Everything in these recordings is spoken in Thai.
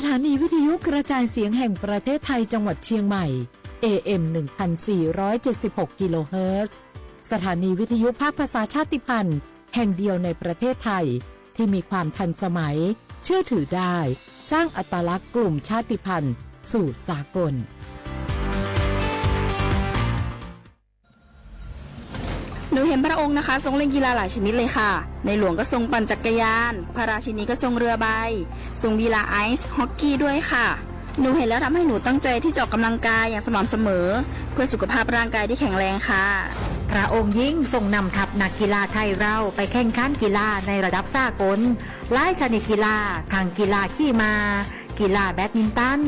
ถานีวิทยุกระจายเสียงแห่งประเทศไทยจังหวัดเชียงใหม่ AM 1476 กิโลเฮิรตซ์สถานีวิทยุภาคภาษาชาติพันธุ์แห่งเดียวในประเทศไทยที่มีความทันสมัยเชื่อถือได้สร้างอัตลักษณ์กลุ่มชาติพันธุ์สู่สากลหนูเห็นพระองค์นะคะทรงเล่นกีฬาหลายชนิดเลยค่ะในหลวงก็ทรงปั่นจักรยานพระราชินีก็ทรงเรือใบทรงกีฬาไอซ์ฮอกกี้ด้วยค่ะหนูเห็นแล้วทำให้หนูตั้งใจที่จะออกกำลังกายอย่างสม่ำเสมอเพื่อสุขภาพร่างกายที่แข็งแรงค่ะพระองค์ยิ่งทรงนำทัพนักกีฬาไทยเราไปแข่งขันกีฬาในระดับสากลหลายชนิดกีฬาทั้งกีฬาขี่ม้ากีฬาแบดมินตัน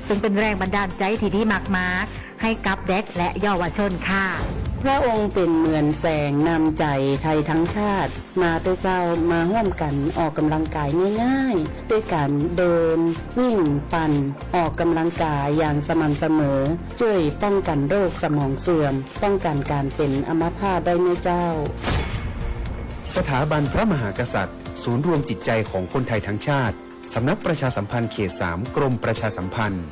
ซึ่งเป็นแรงบันดาลใจที่ดีมากๆให้กับเด็กและเยาวชนค่ะพระองค์เป็นเหมือนแสงนำใจไทยทั้งชาติมาตัวเจ้ามาร่วมกันออกกำลังกายง่ายๆด้วยการเดินวิ่งปั่นออกกำลังกายอย่างสม่ำเสมอช่วยป้องกันโรคสมองเสื่อมป้องกันการเป็นอัมพาตได้นะเจ้าสถาบันพระมหากษัตริย์ศูนย์รวมจิตใจของคนไทยทั้งชาติสำนักประชาสัมพันธ์เขต 3 กรมประชาสัมพันธ์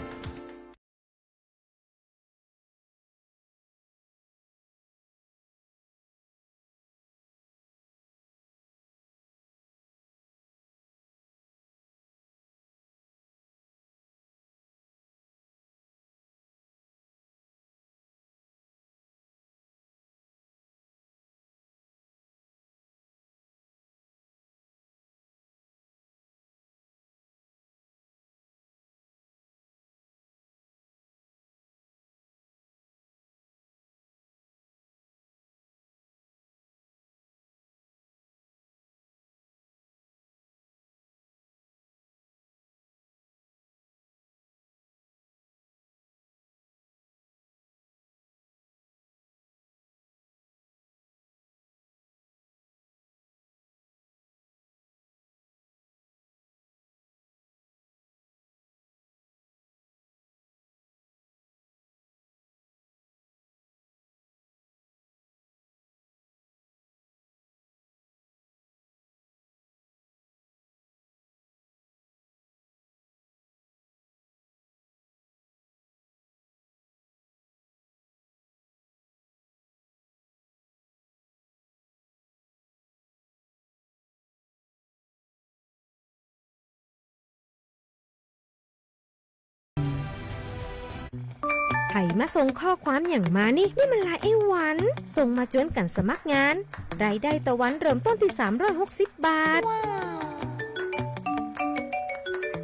ไผ่มาส่งข้อความอย่างมานี่มันหลายไอ้หวันส่งมาจวนกันสมัครงานรายได้ต่อวันเริ่มต้นที่360 บาท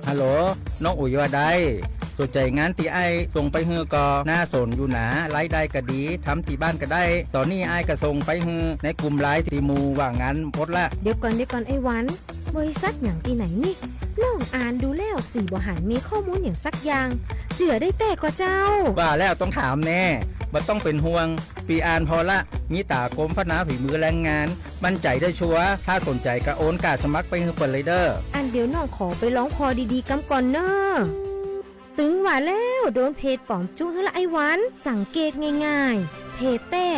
ฮัลโหลน้องอุ๋ยว่าได้สนใจงานตีไอส่งไปฮือก็น่าสนอยู่หนารายได้ก็ดีทำที่บ้านก็ได้ตอนนี้ไอก็ส่งไปฮือในกลุ่มไลน์ตีมูว่างานพดละเดี๋ยวก่อนไอ้หวันบริษัทอย่างที่ไหนนี่ลองอ่านดูแล้วสี่บ่หันมีข้อมูลอย่างสักอย่างเจือได้แต่ก็เจ้าว่าแล้วต้องถามแน่บ่ต้องเป็นห่วงปีอ่านพอละมีตากรมพัฒนาฝีมือแรงงานมั่นใจได้ชัวร์ถ้าสนใจก็โอนการสมัครไปฮือเปิดเลยเด้ออันเดี๋ยวน้องขอไปร้องพอดีๆกำก่อนเนอะตึงว่าแล้วโดนเพจปลอมจุ้งให้ละไอ้หวันสังเกตง่ายๆเพจแต่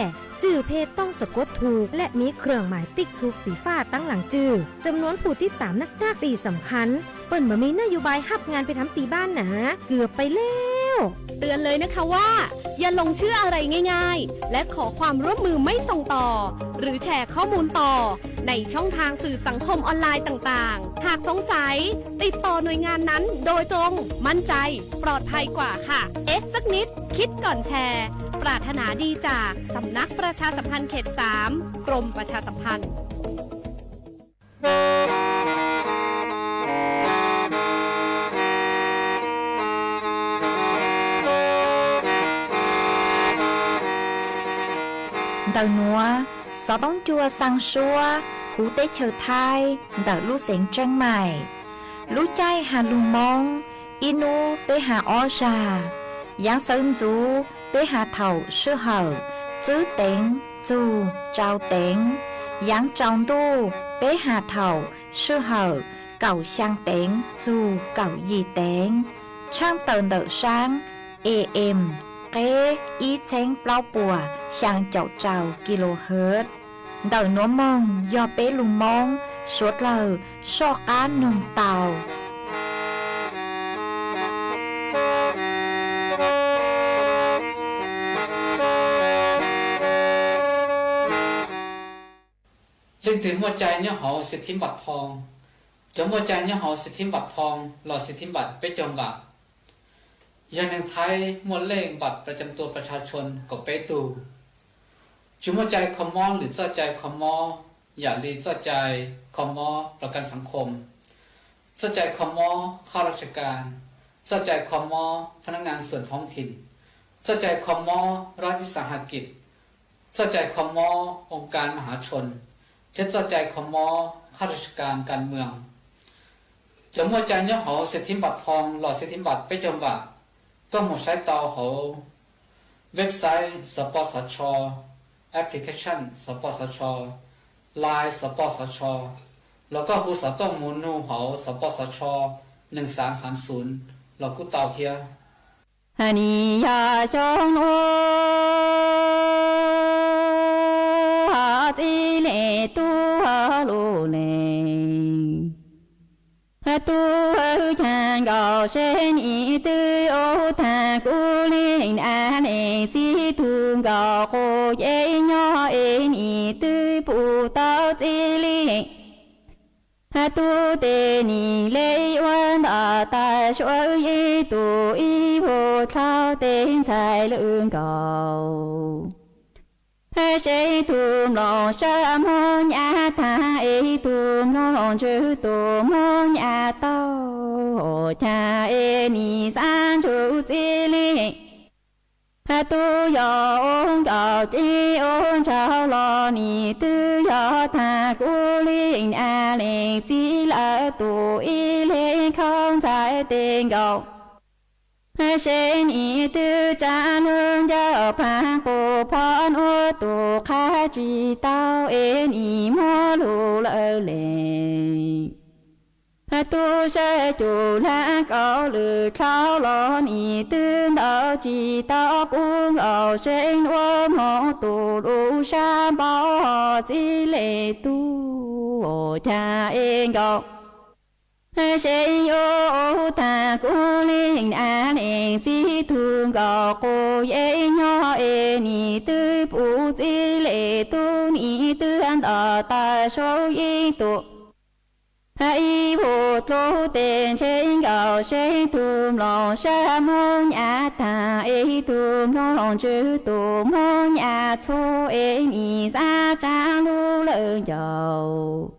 จื่อเพจต้องสะกดถูกและมีเครื่องหมายติ๊กถูกสีฟ้าตั้งหลังจื่อจำนวนผู้ติดตามนักตีสำคัญเปิ้นบ่มีนโยบายฮับงานไปทำตีบ้านนะเกือบไปแล้วเตือนเลยนะคะว่าอย่าลงเชื่ออะไรง่ายๆและขอความร่วมมือไม่ส่งต่อหรือแชร์ข้อมูลต่อในช่องทางสื่อสังคมออนไลน์ต่างๆหากสงสัยติดต่อหน่วยงานนั้นโดยตรงมั่นใจปลอดภัยกว่าค่ะสักนิดคิดก่อนแชร์ปรารถนาดีจากสำนักประชาสัมพันธ์เขต 3 กรมประชาสัมพันธ์Đầu núa, gió bóng chua sang xua, hú tế chờ thai, đỡ lũ xén trăng mải. Lũ chay hà lù mong, inu tế hà o trà. Giáng sơn chú tế hà thầu sư hở, chứ tên, chú, trao tên. Giáng trong tu tế hà thầu sư hở, cầu sang tên, chú, cầu gì tên. Trang tờn đỡ sáng, AM. Kế ý chén bao bùa sang chậu trào kHz đời nó mong do bé lùng mong suốt lờ so cá nông tàu เล่นถึงหัวใจเนี่ยหอสิทธิบัตรทองจมหัวใจเนี่ยหอสิทธิบัตรทองหลอดสิทธิบัตรไปจมบัตรยังในไทยมวลเลขบัตรประจำตัวประชาชนก็ไปดูจุหัวใจคอมมอหรือเจ้าใจคอมมออย่าลีเจ้าใจคอมมอประกันสังคมเจ้าใจคอมมอข้าราชการเจ้าใจคอมมอพนักงานส่วนท้องถิ่นเจ้าใจคอมมอรัฐวิสาหกิจเจ้าใจคอมมอองค์การมหาชนเจ้าใจคอมมอข้าราชการการเมืองจมหัวใจเนี่ยหอสิทธิบัตรทองหลอดสิทธิบัตรไปจมบัตรก็หมดใช้ต่อหอเว็บไซต์สปสชแอปพลิเคชันสปสชไลน์สปสชแล้วก็หูสต้องมูนูหอสปสช1330เรากูเต่าเทียฮันนี่ยาจงโอฮาจิเลตูฮาโลเลฮาตูฮาคันกอเชนอีตูโอทากูลินอาเลจิทุงกอโคเยญอเอนีตูปูตอจิลิ哈杜德尼雷万大大水一度一波超顶才能高，哈谁图龙什么呀他一图龙就图么呀到，家一你三处之里。哈都要高地用着了你都要他鼓励阿里只了都一脸空在顶高，哈谁你都站能要攀不攀我都开知道诶你莫路了嘞。tu sẽ chủ lá có lử khao lo ni tương đạo chỉ tao cũng ở trên ôm họ tu lu sa bao họ chỉ lệ tu cha em gạo sẽ yêu ta cũng linh an em chỉ thương gạo cô dễ nhỏ em ni tư phụ chỉ lệ tu ni tư an ở ta số yên tu hãy bộ tô tên trên gạo trên tùm lòng sa môn nhà ta ấy tùm lòng chữ tùm môn nhà thô ấy nhị ra cha lu lỡ dầu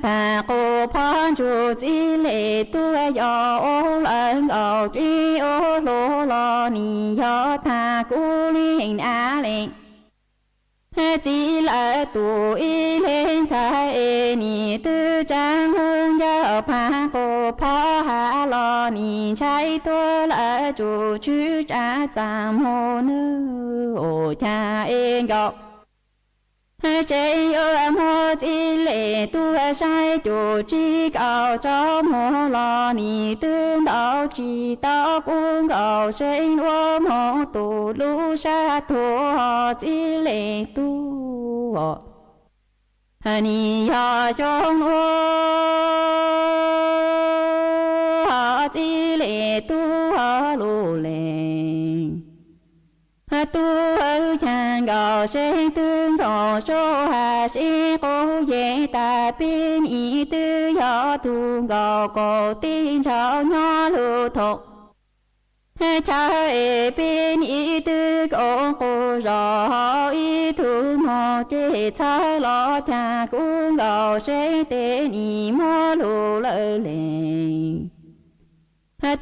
bà cô phong chủ chỉ lệ tu yo ô lợn gạo tri ô lô lo ni yo ta cú linh á linh chỉ là tuổi lên trái ni tư trang hương giao phá cô phó hạ lo ni trái tôi là chủ chữ trả giảm hồ nữ ô cha em gạo chạy ở mô chỉ lệ tu sai chủ chỉ cao cho mô lo ni tương đạo chỉ đạo cũng gạo trên ôm hồ tu lu sa thu họ chỉ lệ tu ni họ trong họ chỉ lệ tu họ lu lệ tu ở chàng gạo trên tương thọ số hà sĩ cô dễ ta bên ý tư gió tu gạo cổ tin cháu nhỏ lưu thọ cha ê bên ý tư cô rõ ý thu mò chế cha lo cha cũng gạo trên tên ý mò lưu lỡ lệnh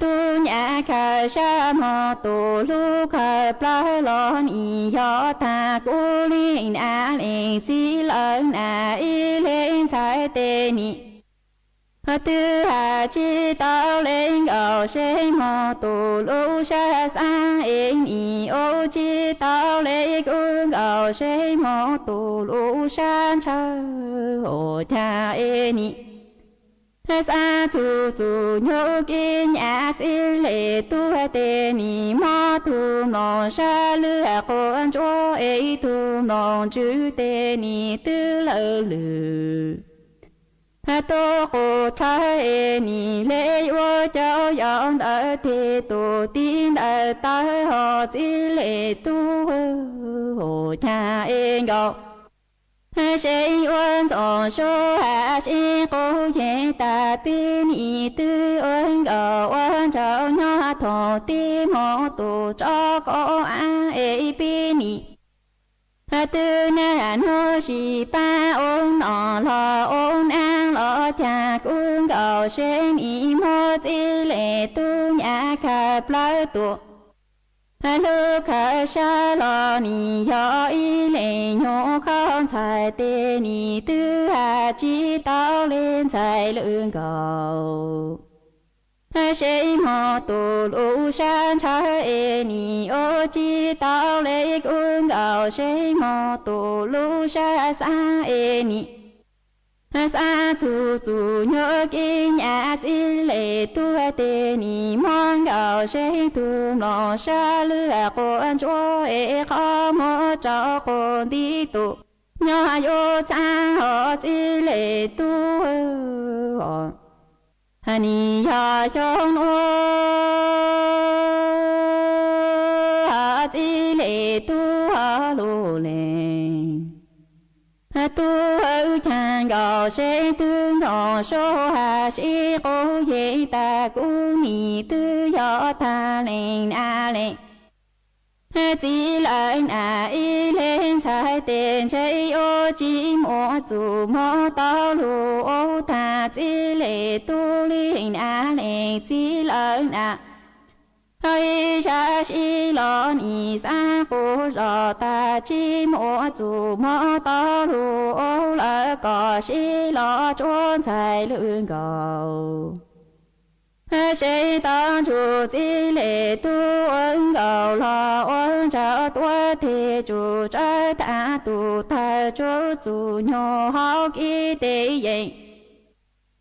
tu nhà khởi sa mò tu lu khởi pla lon y yo ta cú linh a linh chỉ lợn a y lên trái tên ni tư hà chi tao lên ở trên mò tu lu sa sang yên y ô chi tao lên cũng ở trên mò tu lu sa cha ô cha yên ni sa tu tu nhô kinh nhạc tin lệ tu tên ni ma tu non sa lư con cho ấy tu non chữ tên ni tư lơ lử tô cô thái ni lệ vô cháu dọn ở thế tu tin ở tai họ chỉ lệ tu hồ cha em gạo Sĩ ơn tổ số hạ sĩ cố dễ ta bi nhị tư ơn gầu ơn trao nhỏ thổ ti mô tù cho cô á ê bi nhị tư na nô sĩ ba ôn nọ lò ôn an lò chạc ơn gầu sen y mô ti lệ tu nhã khạp lỡ tụ lu khả sa lo ni yo y lệ nhô không才 tê ni tư hà chi tao lên 才 lượng cầu sĩ mô tù lũ san trái ê ni ô chi tao lệ ương cầu sĩ mô tù lũ sa sa ê ni sa tu tu nhớ kinh nhà chi lệ tu tê ni mong cầu sẽ tu lo sa lừa con chúa ê khó mơ cho con đi tu nhớ yo cha họ chi lệ tu ni ya trong ô ha chi lệ tu ha lô lệ tu hữu chàng gò sẽ tương gò số hà sĩ cố dễ ta cú nhị tư do ta lên a lên chỉ lại à y lên sai tiền chơi ô chỉ mô chủ mô tao lù ô ta chỉ lệ tu lên a lên chỉ lại à hãy cha chi lo ni sa cô lo ta chi mô chủ mô to lu ô la có chi lo trốn sai lương cầu sẽ tăng chủ chi lệ tu ơn cầu lo ơn cho tuổi thì chủ trái ta tu ta chủ chủ nhô học y tế vậy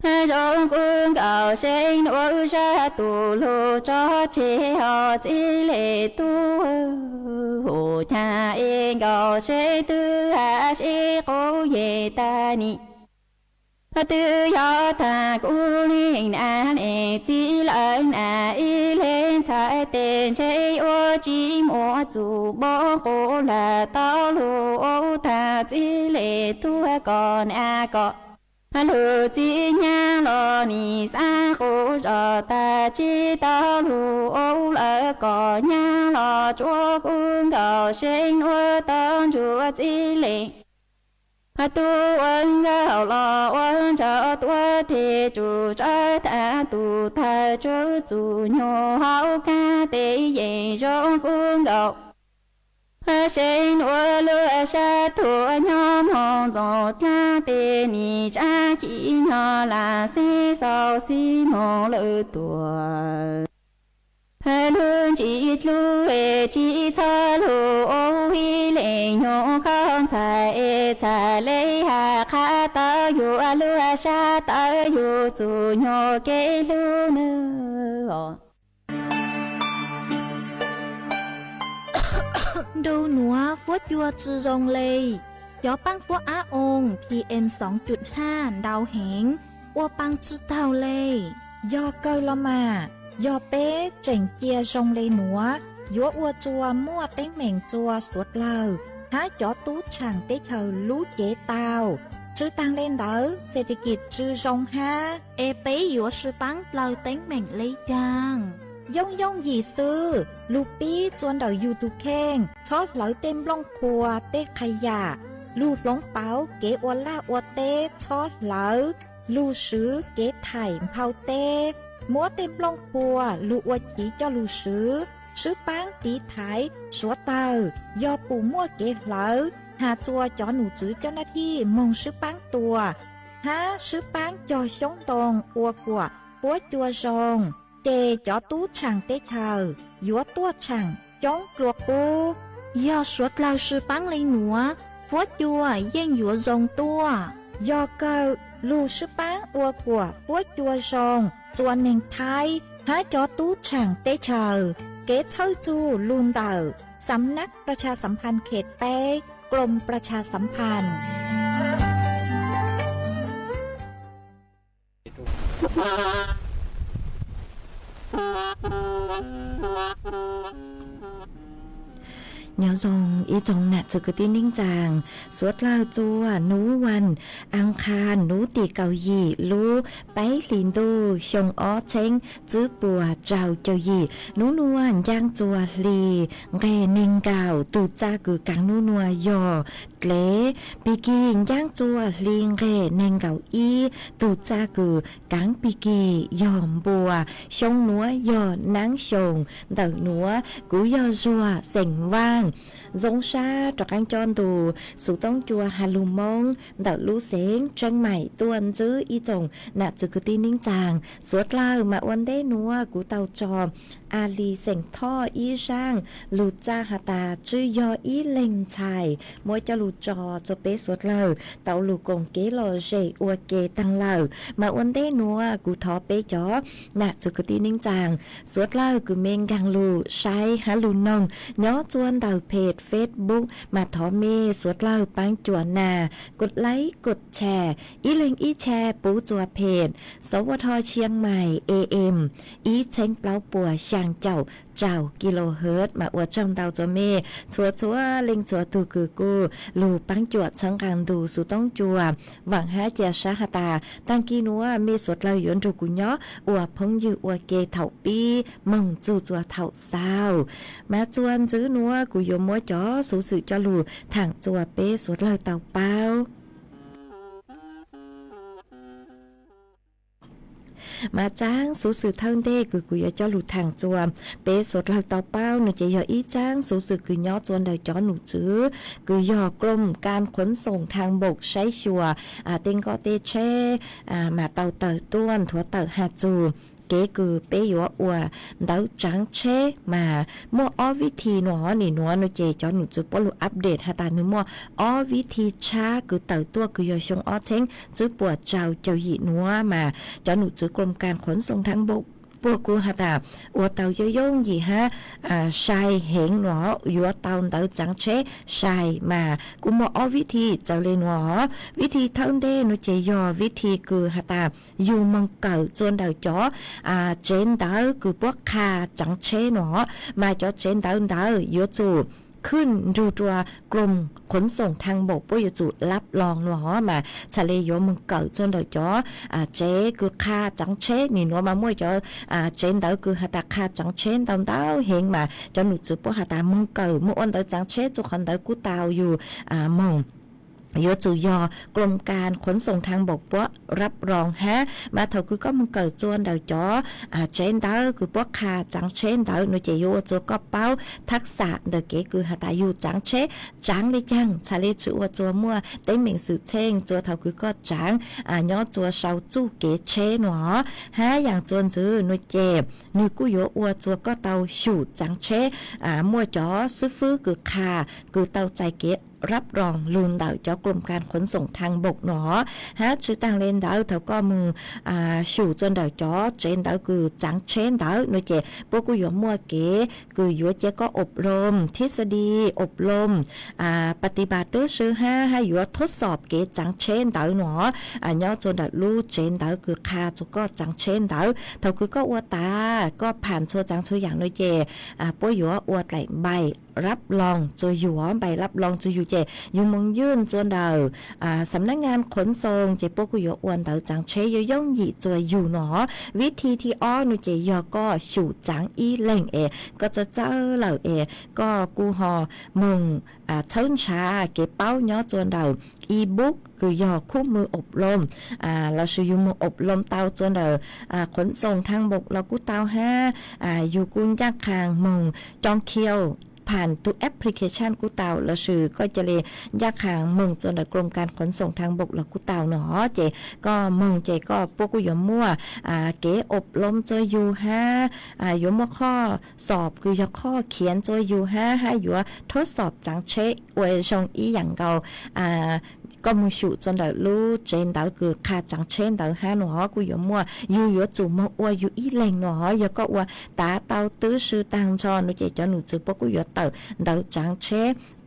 trong quân cầu sinh nỗi ra tù lù cho chế họ chỉ lệ tu hồ cha yên cầu sẽ tư hạ sẽ cố về ta ni tư do ta cú linh an ê chỉ lần à y lên trái tên chế ô chỉ mô chủ bố cô là tao lù ô ta chỉ lệ tu còn à có lu chi nha lo ni sa cô cho ta chi tao lu ô lỡ có nha lo chúa cung cầu sinh ô tân chúa chi lệ tu ơn gạo lo ơn cho tuổi thì chủ trái ta tu thay chúa chủ nhô hậu ca tế dạy trong cung cầu sinh ô lửa sa thua nhóm hồng dỗ cha tê ni cha chỉ nhỏ là si sau si mô lỡ tuổi lương chỉ lu ê chỉ cho lu ô hi lệ nhô không sai sai lệ hà khá ta yu lửa sa ta yu chủ nhô kê lu nữa Đâu nữa phố chua chư rong lê gió băng phố á ôn PM 2.5 đau hẹn qua băng chư tàu lê do câu lo mà do bé chỉnh chia rong lê nữa gió ua chua mua tén mèn chua suốt lờ há chó tú chẳng tế chờ lú chế tàu chư tăng lên đỡ sẽ đi kịp chư rong ha ê bé gió sư băng lờ tén mèn lê chàng Dông dông gì sư, lù bí chuan đầu YouTube khen, chót lỡ tem lông khua tê khai giả, lù lông báo kế ua la ua tê chót lỡ, lù sứ kế thải phao tê, múa tem lông khua lù ua chỉ cho lù sứ bán tí thái, số tờ, do bù mua kế lỡ, hà chua cho nụ chữ cho nó thi mong sứ bán tùa, há sứ bán cho sống tồn ua của búa chua rồng. Chê cho tú chẳng tế chờ, dũa tua chẳng, chống ruột u. Do suốt lao sư bán lên nữa, phố chua gian dũa rồng tua. Do cơ, lưu sư bán ua của phố chua rồng, chua nền thái, há cho tú chẳng tế chờ. Kế thơ chu luôn tờ, sắm nắc ประชาสัมพันธ์เขตแป้กรมประชาสัมพันธ์ ย nhớ dòng ý trong nạ cho cái tin ninh chàng suốt lao chua núวันอังคารหนูตีเกาหยีลูไปลินดูชงอ้อเชงจื้อปัวเจ้าเจ้าหยีหนูนวลย่างจัวลีเกเนงเก่าตูจ้ากือกังหนูนัวยอเกลปีกีย่างจัวลีเกเนงเก่าอีตูจ้ากือกังปีกียอมบัวชงนัวยอนางชงเต่านัวกูยอจัวเส็งว่างgiống xa trọc anh chọn tù số tông chùa Hà Lù Mông đảo lũ xến chân mày tuần chứ y chồng nạ chứ cứ tin ninh chàng suốt lao mà uốn đế núa của tàu trò Ali sành tho y sang lụt cha hà tà chứ do y lệnh chài mỗi cho lụt trò cho bé suốt lao tàu lụt cùng kế lò dễ ua kê tăng lao mà uốn đế núa của thó bé chó nạ chứ cứ tin ninh chàng suốt lao cứ men gang lù sai Hà Lù Nông nhó chuan tàuเพจ Facebook มาทอเมสวดเล่าปังจวนนากดไลค์กดแชร์อีเล็งอีแชร์ปูจัวเพจสวทเชียงใหม่ AM อีเช้งเปล่าปัวช่างเจ้ากิโลเฮิรตซ์มาอวดช่องเตาจัวเมชัวเล็งชัวตูกือกูลูปังจวดช่างกางดูสุต้องจัวหวังหาเจียชาหตาตั้งกีนัวเมสวดเล่าหยวนจูกุญยออวดพงยืออวดเกเถาปีมึงจูจัวเถาซาวมาจวนซื้อนัวกุยมมัวจอสูสื่อจอลูทางจัวเป้สวดเล่าเตาเป้ามาจ้างสูสื่อเท่าเด้คือกุยจอลูทางจัวเป้สวดเล่าเตาเป้าหนูจะยออีจ้างสูสื่อคือยอจวนเดาจอหนูจื้อคือยอกรมการขนส่งทางบกใช้ชัวเต็งก็เตเช่มาเตาต้วนถั่วเตาหาจูเก๋คือเปย์ว่าอัวเดาจังเช่มามั่วอ้อวิธีหนอนี่หนอหนูเจจอหนูจุดปลุอัปเดตหาตาหนูมั่วอ้อวิธีช้าคือเต่าตัวคือยอชงอ้อเช้งจุดปวดเจ้าหยีหนัวมาจอหนูจุดกรมการขนส่งทางบกพวกกูหาตาอัวเต่าโยโย่งยี่ฮะชายเหงหนอยัวเต่าเต่าจังเช่ชายมากูมั่วอ้อวิธีเจ้าเลยหนอวิธีเท่าเด้หนูเจยอวิธีคือหาตาอยู่มังเก่าจนเดาจ๋อเจนเดาคือพวกคาจังเช่หนอมาจ๋อเจนเดายัวจูขึ้นดูตัวกรมขนส่งทางบกปุยจุรับรองหนอมาทะเลโยมึงเกิดจนเดาจ๋อเจคือคาจังเช่นี่หนอมามั่วจ๋อเจนเดาคือหาตาคาจังเช่เดาเฮงมาจนหนูจุพวกหาตามึงเกิดมั่วอันเดาจังเช่จุคนเดากูเตาอยู่มงยอจูยอกรมการขนส่งทางบกพวกรับรองฮะมาเท่าคือก็มึงเกิดจวนเดาจ๋อเจนเดาคือพวกคาจังเชนเดาหนูจะโยจูก็เป้าทักษะเดเก๋คือหาตาอยู่จังเชจังเลยจังชาเลจูว่าจัวมั่วเต็งเหม่งสื่อเชงจัวเท่าคือก็จังยอจัวเสาจูเก๋เชหนอฮะอย่างจวนจื้อหนูเจ็บหนูกูโยอัวจัวก็เตาชูจังเชมั่วจ๋อซื้อฟื้อคือคาคือเตาใจเก๋รับรองลูนเดาเจ้ากรมการขนส่งทางบกหนอฮะชื่อต่างเลนเดาเท่าก็มือสู่จนเดาจ้อเจนเดาคือจังเชนเดาหนูเจพวกกูอยู่มัวเก๋คืออยู่เจก็อบรมทฤษฎีอบรมปฏิบัติตื้อซื้อให้อยู่ทดสอบเก๋จังเชนเดาหนอย่อจนเดาลู่เจนเดาคือคาจุก็จังเชนเดาเท่าคือก็อวตาก็ผ่านชัวจังชัวอย่างหนูเจพวกอยู่อวดไหลใบรับรองจะอยู่ใบรับรองจะอยู่เจอยู่มงยื่นจวนเดาสำนักงานขนส่งเจพวกกูอยู่อวนเดาจังเชยย่องหยีจะอยู่หนอวิธีที่อ้อหนูเจยอก็สู่จังอีเล่งก็จะเจ้าเหล่าก็กูหอมึงเชิญชาเก็บเป้าย่อจวนเดาอีบุ๊กคือยอคู่มืออบรมเราซื้ออยู่มืออบรมเตาจวนเดาขนส่งทางบกเรากูเตาอยู่กุญยักคางมึงจองเคียวผ่านทุกแอปพลิเคชันกูเตาเราซื้อก็จะเลยยากหางมึงจนกรมการขนส่งทางบกเรากูเตาหนอเจก็มึงเจก็พวกกูยมั่วเก๋อบรมจอยอยู่ยมั่วข้อสอบคือยข้อเขียนจอยอยู่ให้อยู่ทดสอบจังเชเวชงอีอย่างเก่าก็มือฉุจนเดาลู่เจนเดาคือคาจังเชนเดาหนอกูอยู่มั่วอยู่จู่มัวอวอยู่อีแรงหนอยก็ว่าตาเตาตื้อซื้อตังจอหนูเจจอหนูจือพวกกูอยู่เตาจังเช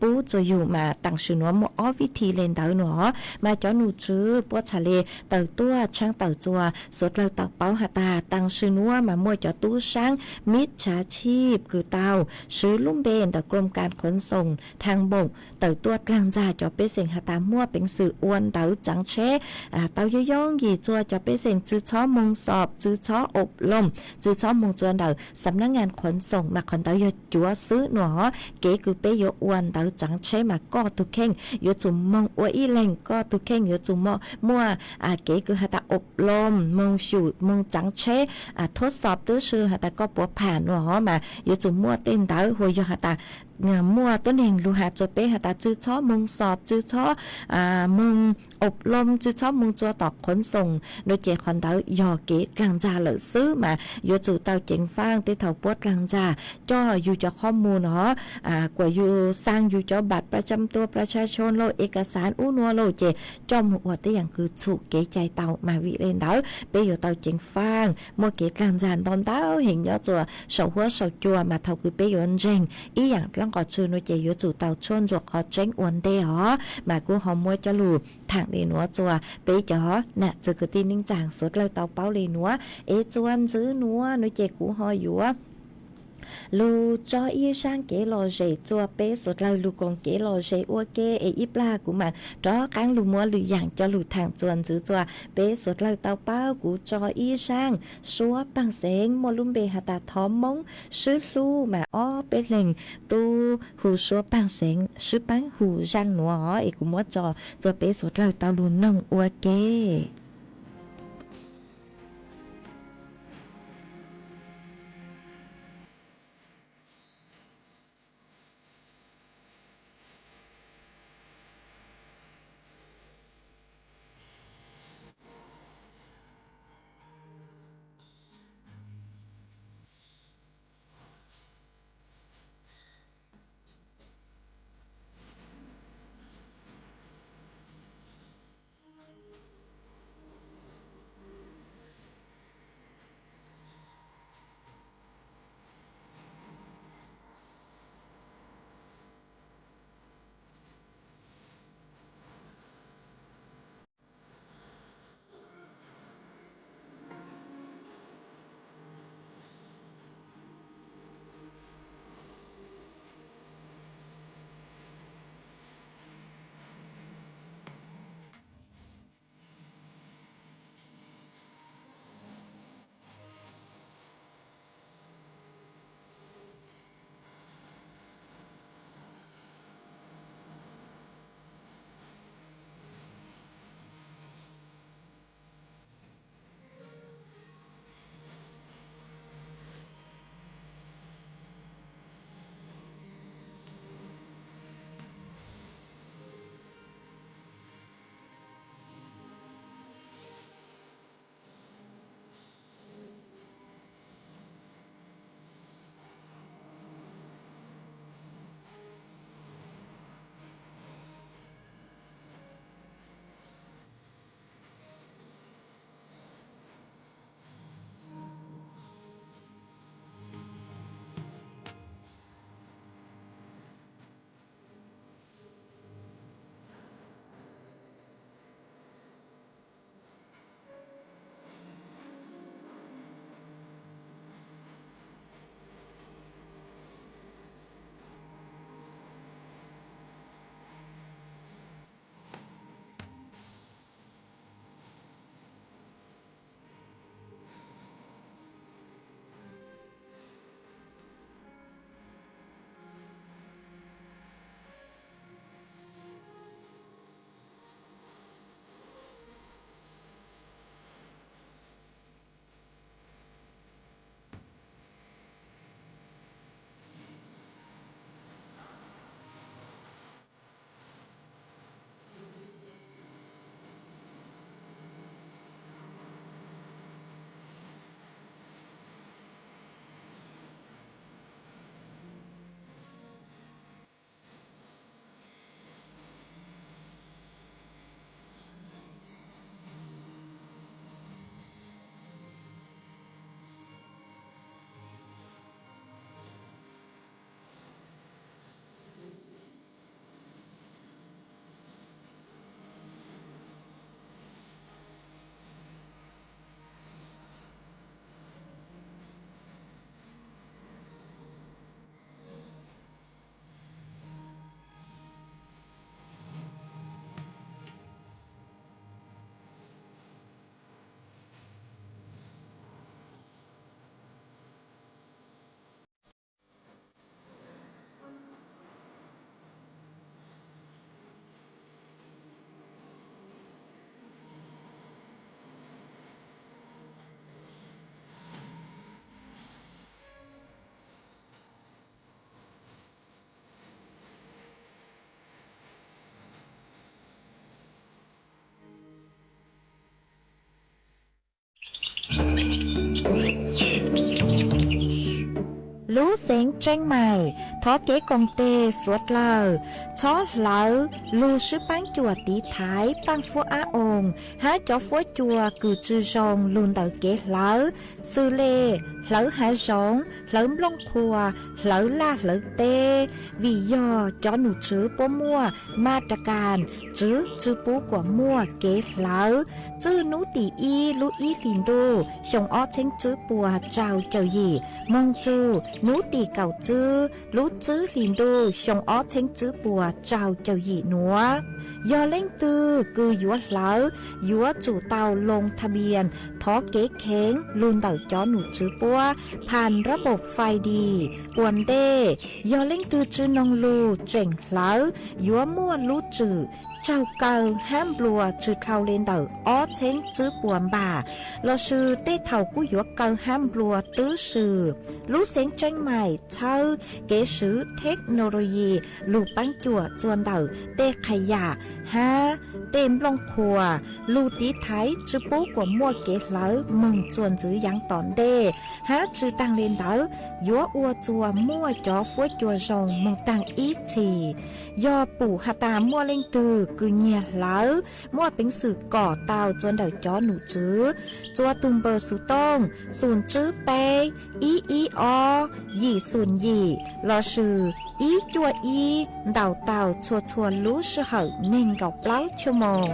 ป ปูจะอยู่มาตั้งชื่อหนัวมัวออวิธีเลนเตอหนัวมาจอหนูจื้อปวดทะเลเต่าตัวช่างเต่าจัวสดเราเต่าเป้าหาตาตั้งชื่อหนัวมามัวจอตู้ช่างมิจฉาชีพคือเต่าซื้อลุ่มเบนแต่กรมการขนส่งทางบกเต่าตัวกลางจ่าจอเป้เสียงหาตามั่วเป็นสื่ออ้วนเต่าจังเชเต่าย่องหยีจัวจอเป้เสียงจื้อช้อมงสอบจื้อช้ออบรมจื้อช้อมงจวนเต่าสำนักงานขนส่งมาขนเต่ายจัวซื้อหนอเก๋คือเป้ยอ้วนเต่าจังเชมาก็ตุเข่งยจุ่มมงอวยอีแหล่งก็ตุเข่งยจุ่มมั่วเก๋คือหาตาอบรมมงสูดมงจังเชทดสอบตื้อชื่อหาตาก็ปวดผ่านหนอมายจุ่มมั่วเต้นเต่าหัวยหาตางามั่วต้นเองลูหาจดเป้หาตาจื้อช้อมงสอบจื้อช้อมงอบรมจื้อช้อมงจัวตอกขนส่งโดยเจคอนเตายอเกตกลางจ่าเหลือซื้อมาอยู่จู่เตาเจ๋งฟางเตเถาปวดกลางจ่าจ่ออยู่จะข้อมูลเนาะกว่าอยู่สร้างอยู่จะบัตรประจำตัวประชาชนโลเอกสารอู้นัวโลเจจอมหัวได้อย่างคือฉุกเกใจเตามาวิเลนเตาเป้อยู่เตาเจ๋งฟางมัวเกตกลางจ่าตอนเตาเห็นยอจัวเสาหัวเสาจัวมาเท่าคือเป้อยู่อันเจงอีอย่างต้องกอดชื่อโนเจอยู่จู่เตาชนจวกคอเจ๋งอ้วนเตหอมากูหอมมวยจะหลูทางเดนัวจัวเป้จะหอน่ะจะคือตีนิ่งจางสดเลยเตาเป้าเลยนัวจวนซื้อนัวโนเจกูหออยู่ลูจออีช่างเกลอเจจัวเป้สดเราลูกงเกลอเจอัวเกอีปลากูมันจอกังลูมัวหรืออย่างจะลูทางจวนซื้อจัวเป้สดเราเตาเป้ากูจออีช่างชัวปังเสงมลุ่มเบหาตาท้อมมงซื้อลูมาอ้อเป้เล่งตูหูชัวปังเสงซื้อปังหูช่างหนัวอ๋อกูมัวจอจัวเป้สดเราเตาลูน้องอัวเก lũ xén tranh mày thó kế công tê suốt lờ chó lỡ lù sư bán chùa tí thái bán phua á ồn há cho phua chùa cử chư rong luôn tờ kế lỡ sư lê lỡ há rong lỡ lông khua lỡ la lỡ tê vì do cho nụ chữ bố mua ma trà càn chữ bố của mua kế lỡ chữ nụ tỷ y lũ y lìn đô xong ó chênh chữ bùa trào chào gì mong chữ nụ tỷ cầu chữ lũ chữ lìn đô xong ó chênh chữ bùa trào chào gì nữa do lên tư cứ dúa lỡ dúa chủ tàu lงทะเบียนท้อเก๊เค้งลุนเต่าจ้อหนูจื้อปัวผ่านระบบไฟดีอวนเด้ยอเล่งตือจื้อนงลูเจ๋งเหลายัวมั่วลูจื้อเจ้าเก่าห้ามบลัวจื้อเท่าเลนเต่าอ้อเช้งจื้อปวนบ่าเราชื่อเต้เท่ากู้ยัวเก่าห้ามบลัวตื้อชื่อลูเสียงจังใหม่เช่าเก๋ซื้อเทคโนโลยีลูกปั้นจั่วจวนเต่าเต้ขยะฮะเต็มลงครัวลูตีไทยจื้อปูกว่ามั่วเก๋เหลามึงจวนจื้อยังตอนเด้ฮะจื้อตังเลนเต่ายัวอัวจัวมั่วจ่อฟัวจัวรองมึงตังอีทียอปู่หาตามั่วเล่งตือคือเงียเหลามั่วเป็นสื่อก่อเตาจวนเดาจ้อหนูจื้อจัวตุมเบอร์สุต้งศูนย์จื้อเปอีอยี่ศูนย์ยี่รอชื่ออีจัวอีเดาเตาชัวรู้ชื่อเหอเน่งกับเล้าชั่วโมง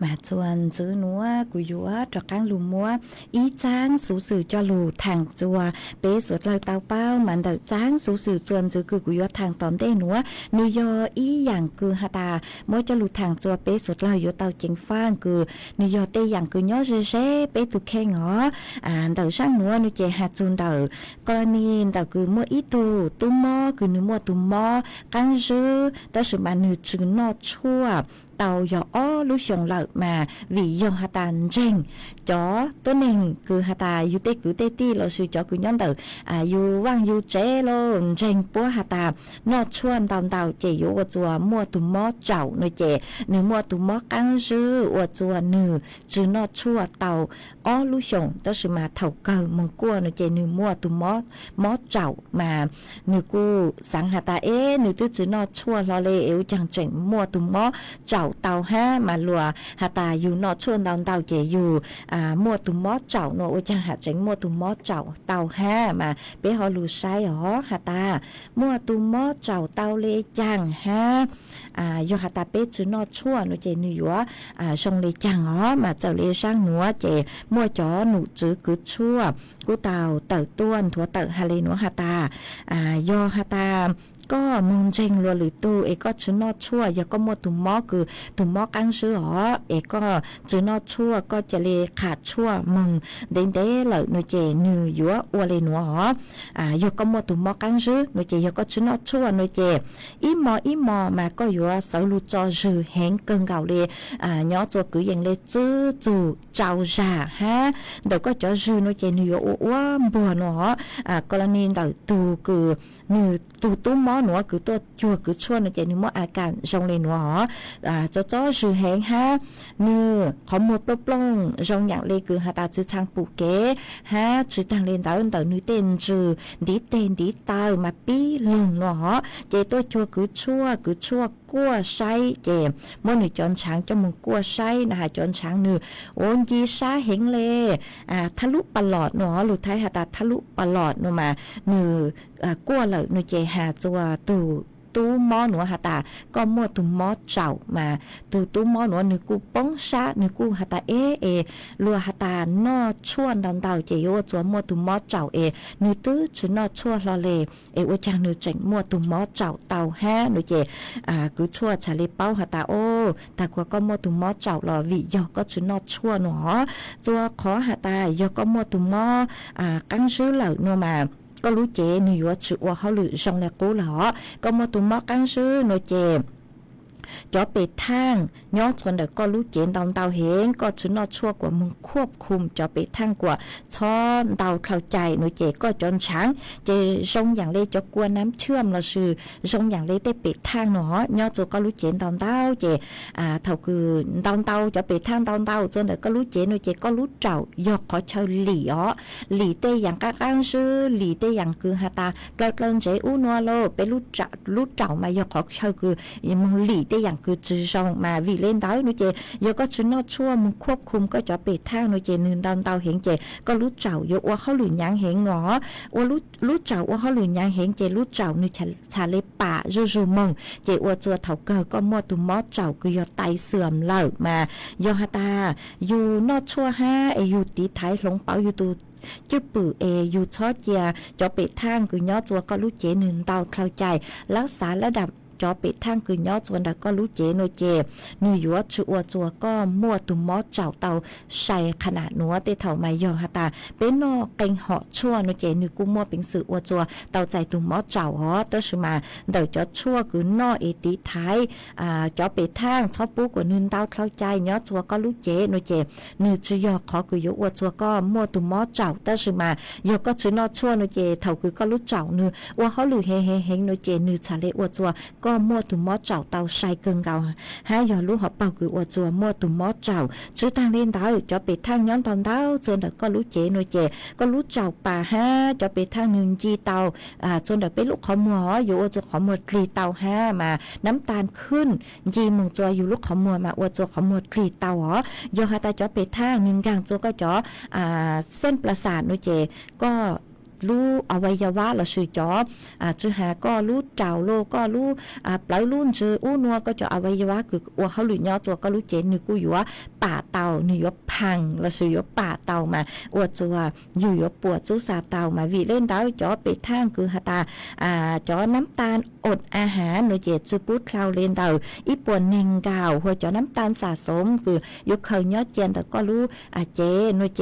มาชวนซื้อนัวกุยัวตระก้างลุมมัวอีจ้างสูสื่อจอลูทางจัวเป๊สวดเลยเตาเป้ามันเดาจ้างสูสื่อจวนซื้อกุยัวทางตอนเต้นัวนิยออีอย่างคือฮาตาเมื่อจอลูทางจัวเป๊สวดเลยอยู่เตาเจงฟ้างคือนิยอเต้อย่างคือย่อเซ่เป๊ตุแข่งอ๋อเดาช่างนัวนิเจหาจูนเดากรณีเดาคือมัวอีตูตุ้มมอคือนึมัวตุ้มมอกังซื้อแต่สุมานึจือนอชั่วเตายออ้อลูกชงเหล่ามาวิยงฮาตานเจงจ๋อตัวหนึ่งคือฮาตาอยู่เตคือเตตี้เราซื้อจ๋อคือย้อนเตออยู่ว่างอยู่เจโลเจงปัวฮาตานอชวนตอนเตาเจอยู่ว่าจัวมัวตุมอเจ้าหน่อยเจหนึ่งมัวตุมอกังซื้อว่าจัวหนึ่งจือนอชั่วเตาอ้อลูกชงแต่สมาเท่าเกินมึงกัวหน่อยเจหนึ่งมัวตุมอเจ้ามาหนึ่งกูสังฮาตาหนึ่งตื้อจือนอชั่วรอเลเอวจังเจงมัวตุมอเจ้าเตาห้ามาลัวหาตาอยู่นอชวนดาวเตาเจอยู่มัวตุมอเจ้าโนโอจังหาจังมัวตุมอเจ้าเตาห้ามาเปฮอลูไซอ๋อหาตามัวตุมอเจ้าเตาเลจังห้ายอหาตาเปจือนอชวนโนเจนิยัวชงเลจังอ๋อมาเจ้าเลช่างหนัวเจมัวจ๋อหนูจื้อกุชั่วกูเตาเตาต้วนถั่วเตาฮาเลนัวหาตายอหาตาก็มึงเจงรัวหรือตูเอก็จือนอชั่วยาก็มัวตุมอคือตุมอกังซื้ออ๋อเอก็จือนอชั่วก็จะเลขาดชั่วมึงเด้เหล่าหนูเจนือยัวอวเลนัวอ๋อยาก็มัวตุมอกังซื้อหนูเจยาก็จือนอชั่วหนูเจอีมอมาก็ยัวเสาลูจอจือแหงเกิงเก่าเลยย้อตัวกืออย่างเลยจื้อจู่เจ้าจ่าฮะเดี๋ยวก็จอจือหนูเจนืออ้วนบัวเนาะกรณีเดี๋ยวตูคือนือตูตุ้มมอหนัวคือตัวจัวคือชวนเจนึกว่าอาการทรงเลยหนัวจะจ่อชื่อแหงฮะเนื้อขอมัวปล้งทรงอย่างเลยคือหาตาจื้อช่างปูเก๋ฮะจื้อทางเลนเต่านื้อเต้นจื้อดีเต้นดีเต่ามาปีหลงหนัวเจตัวจัวคือชั่วกัวไซเจเมื่อหนึ่งจอนช้างจะมึงกัวไซนะคะจอนช้างหนึ่งโอนยีซาเฮงเลยทะลุปลอดหนัวหลุดท้ายหาตาทะลุปลอดหนัวมาหนึ่งกัวเหล่าหนึ่งเจหาจัวตู้มอหนัวหาตาก็มัวตุมอเจ้ามาตู้มอหนัวนึกูป้องชานึกูหาตาลัวหาตานอชวนดำเต่าเจโยจัวมัวตุมอเจ้านึตื้อจืนอชั่วรอเลว่าจังนึเจ๋งมัวตุมอเจ้าเต่าแฮ่นึเจคือชั่วชาลีเป้าหาตาโอแต่กว่าก็มัวตุมอเจ้ารอวิยอก็จืนอชั่วหนอจัวขอหาตายอก็มัวตุมอกังซื้อเหล่านัวมาก็รู้เจนิยัวชื่อว่าเขาหรือจงเลกูหรอก็มาตุมอกังซื้อโนเจ จอเป็ดทางย้อนชวนเด็กก็รู้เจนตอนเตาเหงก็จุนนอชั่วกว่ามึงควบคุมจอเป็ดทางกว่าช้อนเตาเข้าใจหนูเจก็จนช้างเจทรงอย่างเลยจะกลัวน้ำเชื่อมละชื่อทรงอย่างเลยได้เป็ดทางหนอย้อนจูก็รู้เจนตอนเตาเจเท่าคือตอนเตาจะเป็ดทางตอนเตาจนเด็กก็รู้เจนหนูเจก็รู้เจ้ายอกขอเชอหลี่อ๋อหลี่เตอย่างก้างชื่อหลี่เตอย่างคือฮาตาเกลินเจอู้นัวโลไปรู้เจ้ามายอกขอเชอคือมึงหลี่เตอย่างคือจือซองมาวิเล่นได้หนูเจยก็ชุนนอชั่วมึงควบคุมก็จะเป็ดทางหนูเจนึงเตาเหงเจก็รู้เจ้ายกว่าเขาหลุนยางเหงหนอว่ารู้เจ้าว่าเขาหลุนยางเหงเจรู้เจ้านึชาเลป่าจูมึงเจว่าจัวเถาเกอก็มัวตุมอเจ้าก็ยอไตเสื่อมเล่ามายอฮาตาอยู่นอชั่วห้าอยู่ตีท้ายหลงเปาอยู่ตูจุดปืออยู่ชอดเจียจอเป็ดทางคือย่อจัวก็รู้เจนึงเตาเข้าใจรักษาระดับจอเป็ดทางคือยอดส่วนใดก็รู้เจโนเจนิวยัวชัวจัวก็มั่วตุมอเจ้าเตาใส่ขนาดนัวเตเถาไมยอฮาตาเป็นนอเก่งเหาะชั่วโนเจนิกูมั่วเป็นสื่ออวจัวเตาใจตุมอเจ้าฮอเตชมาเดาจอชั่วคือนอเอติท้ายจอเป็ดทางชอบปูกว่านึนเตาเข้าใจยอดจัวก็รู้เจโนเจนิจือยอขอคือยอวจัวก็มั่วตุมอเจ้าเตชมายอก็ชื่อนอชั่วโนเจเถาคือก็รู้เจ้านือว่าเขาหรือเฮงโนเจนือชาเลอวจัวก็มั่วตุมอเจ้าเตาใส่เกิงเกาหายอรู้หอบเป่าคืออวจัวมั่วตุมอเจ้าชื่อทางเล่นเตาจะไปทางย้อนตอนเตาจนเด็กก็รู้เจโนเจก็รู้เจ้าป่าฮะจะไปทางหนึ่งจีเตาจนเด็กเป็นลูกขอหมออยู่อวจัวขอหมดกรีเตาฮะมาน้ำตาลขึ้นจีมึงจัวอยู่ลูกขอหมอมาอวจัวขอหมดกรีเตาหรอยอฮาตาจะไปทางหนึ่งกลางจัวก็จะเส้นประสาทโนเจก็รู้อวัยวะละชื่อจอจือหาก็รู้เจ้าโลก็รู้ปลายรุ่นชื่ออู้นัวก็จะอวัยวะคืออัวเขาหลุยย่อตัวก็รู้เจนนึกกูอยู่ว่าป่าเตาหนึ่งยบพังละชื่อยบป่าเตามาอวดจัวอยู่ยบปวดจูซาเตามาวิเล่นดาวจอไปทางคือฮาตาจอน้ำตาลอดอาหารหนูเจจูปุดคลาวเล่นดาวอีปวดเน่งกาวหัวจอน้ำตาลสะสมคือยกเขาย่อเจนแต่ก็รู้เจหนูเจ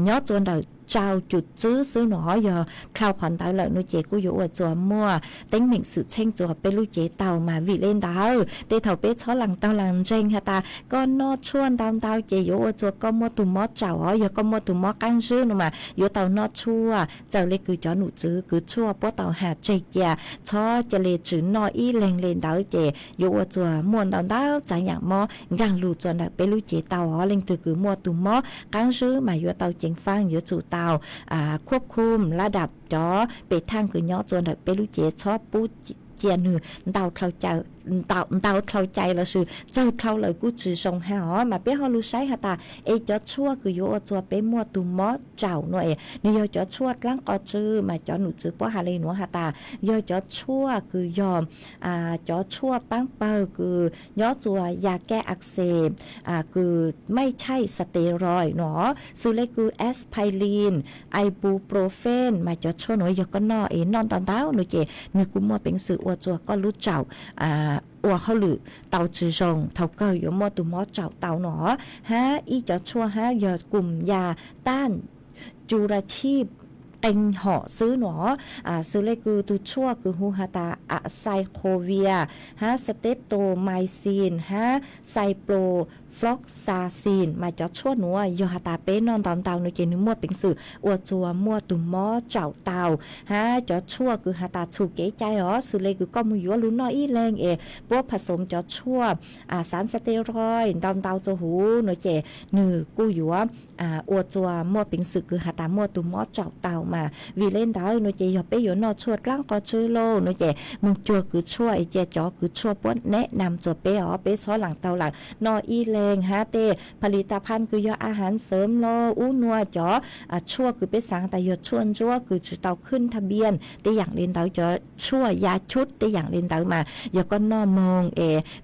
ย่อจนดาวเจ้าจุดซื้อหนอยอคราวขวัญเตาเลยนูเจกูอยู่อวดจัวมั่วเต็งหมิงสือเช่งจัวเป็นลูกเจเตามาวิเล่นดาวเตเถาเป๊ช้อหลังเตาหลังเจงฮะตาก็นอดชวนตามเตาเจอยู่อวดจัวก็มั่วตุมอเจ้าอ๋อยก็มั่วตุมอกั้งซื้อหนูมาอยู่เตานอดชั่วเจ้าเล็กคือจอหนูจื้อคือชั่วป้อเตาหาเจเจียช้อจะเลจื้อนออีเลงเลนดาวเจอยู่อวดจัวม่วนเตาดาวใจอย่างมอกังลูจวนเป็นลูกเจเตาอ๋อเลงตือคือมั่วตุมอกั้งซื้อมาอยู่เตาเจงฟังอยู่จู่เตาควบคุมระดับจอเป็ดทางคือย่อจนแบบเป็นลูกเจชอบปูเจียนือเตาเข้าใจเตาเข้าใจแล้วชื่อเจ้าเข้าเลยกูจือทรงหามาเป้เขารู้ใช้ค่ะตาจอชั่วคือโยจัวเป้มัวตุมอเจ้าหน่อยนี่โยจอชั่วกลางก็จือมาจอหนูจือป้อหาเลยหนูค่ะตาโยจอชั่วคือยอมจอชั่วปังเปิลคือย่อจัวยาแก้อักเสบคือไม่ใช่สเตียรอยด์เนาะซื้อเลยคือแอสไพรีนไอบูโปรเฟนมาจอชั่วหน่อยยก็นอนตอนเต้าหนูเจนึกกูมัวเป็นสื่ออวจัวก็รู้เจ้าอัวเขาหรือเตาจือจงเท่าเกยอยู่มอตุมอเจ้าเตาหนอฮะอีจะชั่วฮะยอกลุ่มยาต้านจุลชีพเต็งห่อซื้อหนอซื้อเลยคือตัวชั่วคือฮูฮาตาอะไซโคเวียฮะสเตปโตไมซีนฮะไซโปรฟล็อกซาซีนมาจอดชั่วหนัวยอฮาตาเป้นอนตอนเตาในเจนึมั่วเป็นสื่ออวดจัวมั่วตุ่มมอเจ้าเตาฮะจอดชั่วคือฮาตาถูกเก๋ใจอ๋อสื่อเลยคือก็มือยัวลุ้นน้อยอีแรงพวกผสมจอดชั่วสารสเตียรอยด์ตอนเตาจะหูหน่วยเจนือกูยัวอวดจัวมั่วเป็นสื่อคือฮาตามั่วตุ่มมอเจ้าเตามาวีเล่นดาวหน่วยเจยอเป้ยนอชั่วกลางก็ชื่อโลหน่วยเจมึงจัวคือชั่วเจจอคือชั่วป้นแนะนำจัวเป้อ๋อเป้ซ้อหลังเตาหลังนออีแรงฮะเตผลิตภัณฑ์คือยาอาหารเสริมโลอู้นัวจอชั่วคือไปสั่งแต่ยอดชวนชั่วคือจะเตาขึ้นทะเบียนแต่อย่างเล่นเตาจอชั่วยาชุดแต่อย่างเล่นเตามายาก็นอมง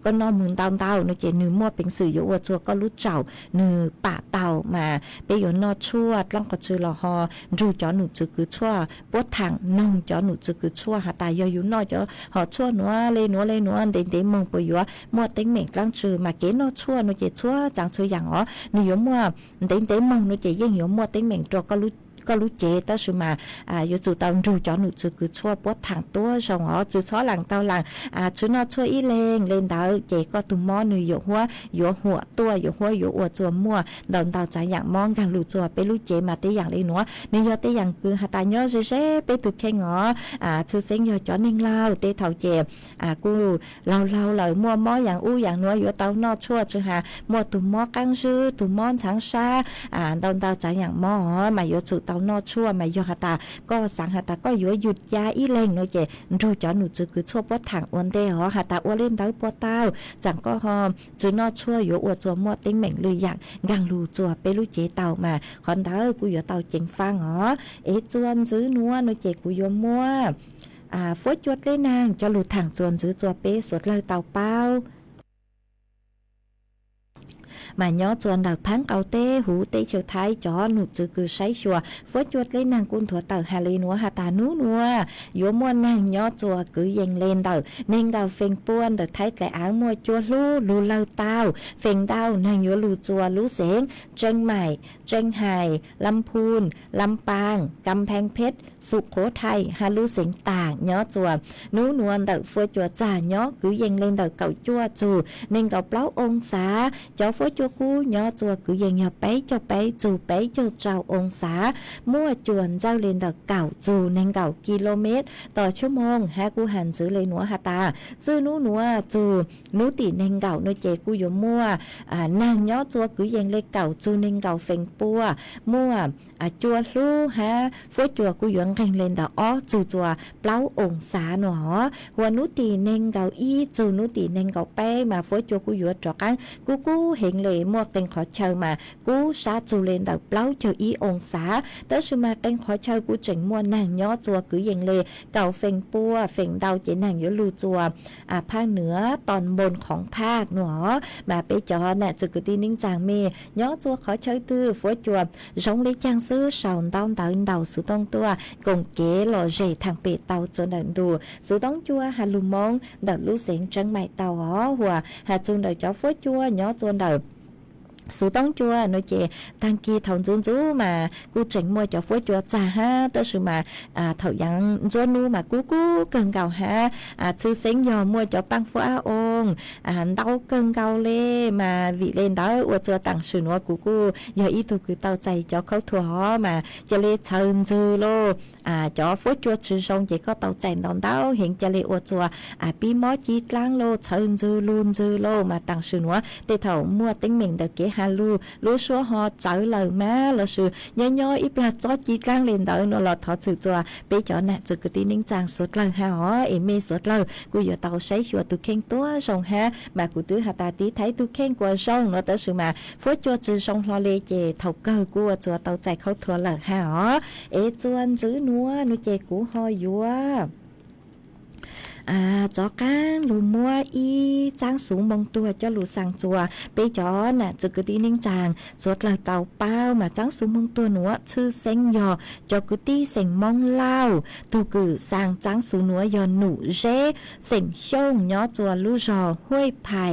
ก็นอมึงเตาเนเจนือมั่วเป็นสื่ออยู่ว่าชั่วก็รู้เจ้านือป่าเตามาไปยนอชั่วตั้งก็ชื่อละฮอดูจอหนูจือคือชั่วปวดถังนงจอหนูจือคือชั่วหาตายอยู่นอจอหอชั่วนัวเลยนัวเด่นมงปยัวมั่วเต็งเหม่งตั้งชื่อมาเกนอชั่วเนเจชั่วจังชื่ออย่างอ๋อนิยมมั่วเต็งมงเนเจยิ่งยมมั่วเต็งเหม่งตัวก็รู้ có lúc chế ta sự mà yêu chủ tao rủ cho nụ chữ cứ chua bớt thẳng tua xong họ chữ xó lằng tao lằng chữ nó chua ý lên đó chế có tụi mò nụ dụ hùa tua dụ ua chua mua đòn tao trả dạng mong càng lụ chua bé lúc chế mà tới dạng lên nữa nên do tới dạng cứ ta nhớ dễ bé tụi khen ngõ chữ sáng giờ cho nên lao tê thầu chế cô lao lời mua mò dạng u dạng nữa dụ tao nó chua chữ mua tụi mò căng sư tụi mò sáng xa đòn tao trả dạng mò mà dụ chữ tao nó chua mà do ta có sáng ta có dụหยุดยาอีเล่งเนาะเจรู้จอหนูจะคือชั่วปวดถังวันเดียวหาตาอ้วนเล่นได้ปวดเต้าจังก็หอมจะนอชั่วอยู่อวดจัวมัวติ้งเหม่งเลยอย่างกังรูจัวไปรู้เจเต่ามาคอนเต้ากูอยู่เต่าเจงฟังอ๋อจวนซื้อนัวเนาะเจกูอยู่มัวฟดจวดเลยนางจะหลุดถังจวนซื้อจัวเป๊สวดเลยเต่าเป้าmà nhớ chuồn đào tháng cầu tê hú tê chiều thái chó nụ chữ cứ say chùa phốt chuột lấy nàng cun thua tờ hà lê núa hà tà nú núa yếu mua nàng nhớ chùa cứ dành lên tờ nên gào phèn buôn tờ thái lại áo mua chùa lú lâu tao phèn đau nàng yếu lù chùa lú xén tranh mải tranh hài lâm phun lâm pangกำแพงเพชรสุโขทัยฮาลูเสียงต่างnhớ chùa núนวลtờ phốt chuộtจ่าnhớ cứ dành lên tờ cậu chua chù nên gào pláu ôn xá chó phốt chua cú nhớ chùa cứ dành nhập bấy cho bấy chù bấy cho trào ôn xá mua chuồn giao lên tờ cậu chù nên cậu kmต่อชั่วโมงฮะกูหันซื้อเลยหนัวฮาตาซื้อนูหนัวจูนูตีเน่งเก่าโนเจกูอยู่มั่วนางย่อจัวคือยังเล็กเก่าจูเน่งเก่าเฟงปัวมั่วจัวลู่ฮะฟัวจัวกูอยู่แข่งเล่นแต่อ้อจูจัวเปล่าองศาหนอหัวนูตีเน่งเก่าอีจูนูตีเน่งเก่าเป้มาฟัวจัวกูอยู่จอกันกูเห็นเลยมั่วเป็นขอเชิญมากูซาจูเล่นแต่เปล่าเจออีองศาแต่สมาเป็นขอเชิญกูเจ๋งมั่วนางย่อจัวคือยังเลยเก่าเฟงปัวเฟงดาวเจนางอยู่ลูจัวภาคเหนือตอนบนของภาคหนอมาไปจอน่ะจะกตีนิ่งจางเมย่อจัวขอเชิญตื้อฟัวจัวสงเลยจางซื้อสาวดาวเต่าเต่าสุต้องตัวกงเก๋หล่อเจทางเป็ดเต่าจนดันดูสุต้องจัวฮาลุมงดัดลูเสียงจังใหม่เต่าอ๋อหัวหาจุนเดาจ้าฟัวจัวย่อจนเดาสูต้องจัวโนเจทางกีถอนจูมากูเจ๋งมวยจะฟัวจัวจ่าฮะแต่สุมาถอยยังจัวนูมากูเกินเก่าฮะชื่อเสียงยอมวยจะปังฟัวองเต้าเกินเก่าเล่มาวิเล่นเต้าอวดจัวต่างสื่อนัวกูอย่าอีตัวคือเต้าใจจะเข้าถั่วมาจะเล่เชิญจือโลจะฟัวจัวชื่อทรงจะก็เต้าใจตอนเต้าเห็นจะเล่อวดจัวปีมอจีกลางโลเชิญจือลุนจือโลมาต่างสื่อนัวแต่เถ่ามัวติ้งเหม่งเด็กเก๋lu số họ trả lời má là sự nhớ ít là cho chỉ căng lên đó nó là thọ sự cho bây giờ nè sự cái tin ninh chàng sốt lời ha họ em mê sốt lờiกูgiờ tàu sấy chùa tu khen tua sông ha màกูtứ hà ta tí thấy tu khen qua sông nó tới sự mà phối cho chữ sông lo lê chè thầu cơ của chùa tàu chạy khâu thua lời ha họ chuan giữ núa nó chè của ho vua cho can lù mua y trang xuống mong tua cho lù sang chùa bây giờ nèจะcứ tí ninh chàng suốt lời tàu bao mà trang xuống mong tua nữa chư xanh giò cho cứ tí xanh mong lao tu cử sang trang xuống nữa giò nụ rễ xanh shông nhó chùa lù giòห้วยไผ่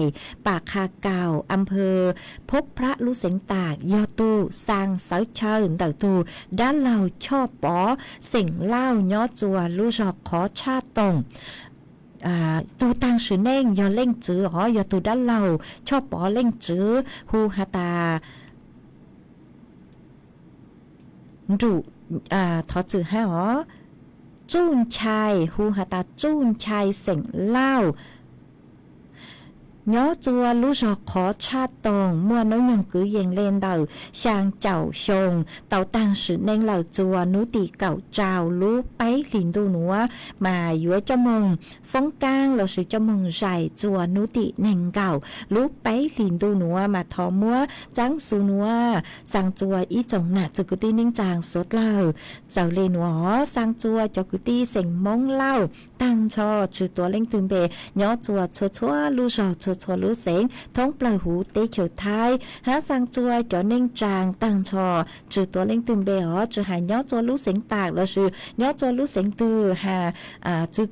ปากคาเก่าอำเภอพบพระลูเสียงตากยอตูสร้างเสาเชิญเต่าตูด้านเราชอบปอเสียงเล่าย้อจัวลูจอกขอชาตงtu tăng sự nên do lên chữ họ do tu đã lâu cho bỏ lên chữ hu hata rủ thọ chữ ha họ chun chai hu hata chun chai sỉnh lao nhớ chùa lú rò khó cha tòng mua nấu nhung cứ dành lên đầu sang chảo sông tàu tăng sự nên là chùa nú tì cậu trào lú bấy liền tu nữa mà giữa cho mừng phóng can là sự cho mừng dài chùa nú tì nên cậu lú bấy liền tu nữa mà thọ múa trắng su nữa sang chùa ý chồng nè cho cứ ti ninh chàng sốt lờ giờ lên nữa sang chùa cho cứ ti sành mong lao tăng cho chữตัวเล่งตื่นเบnhớ chùa chúa lú rò chúa ชัวรู้เสียงท้องปล่อยหูเตเฉยท้ายหาสังจัวจอเน่งจางตั้งชอจือตัวเล่งตึงเบอ๋อจือหาย้อจัวรู้เสียงตากแล้วจือย้อจัวรู้เสียงตือหา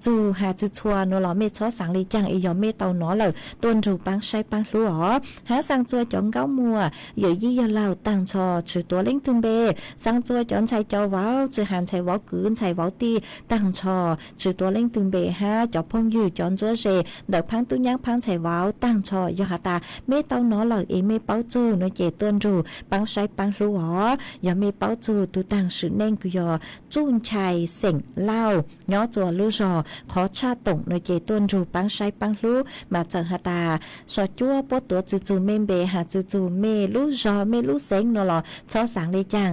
จูหาจือชัวนัวหล่อเมชอสังลีจังอียอมเมเตาหนอเลยต้นถูกปังใช้ปังรู้อ๋อหาสังจัวจองเก้ามัวอยู่ยี่ยาเหล่าตั้งชอจือตัวเล่งตึงเบสังจัวจอนใช้เจ้าว้าวจือหันใช้ว้าวกืนใช้ว้าวตีตั้งชอจือตัวเล่งตึงเบฮะจอพงอยู่จอนจัวเจเด็กพังตุ้งยังพังใช้ว้าวตั้งชอยาตาเมเตาหนอเลยเอเมเป้าจูนเจต้นรูปังใช้ปังรู้อ๋อยาเมเป้าจูตูตั้งสือเน่งกุยอจุนชัยเส็งเล่าย้อจัวลู่จอขอชาตงเจต้นรูปังใช้ปังรู้มาจังหาตาสอจัวปวดตัวจูเมมเบหาจูเมลู่จอเมลู่เส็งนอลอชอสังเลยจัง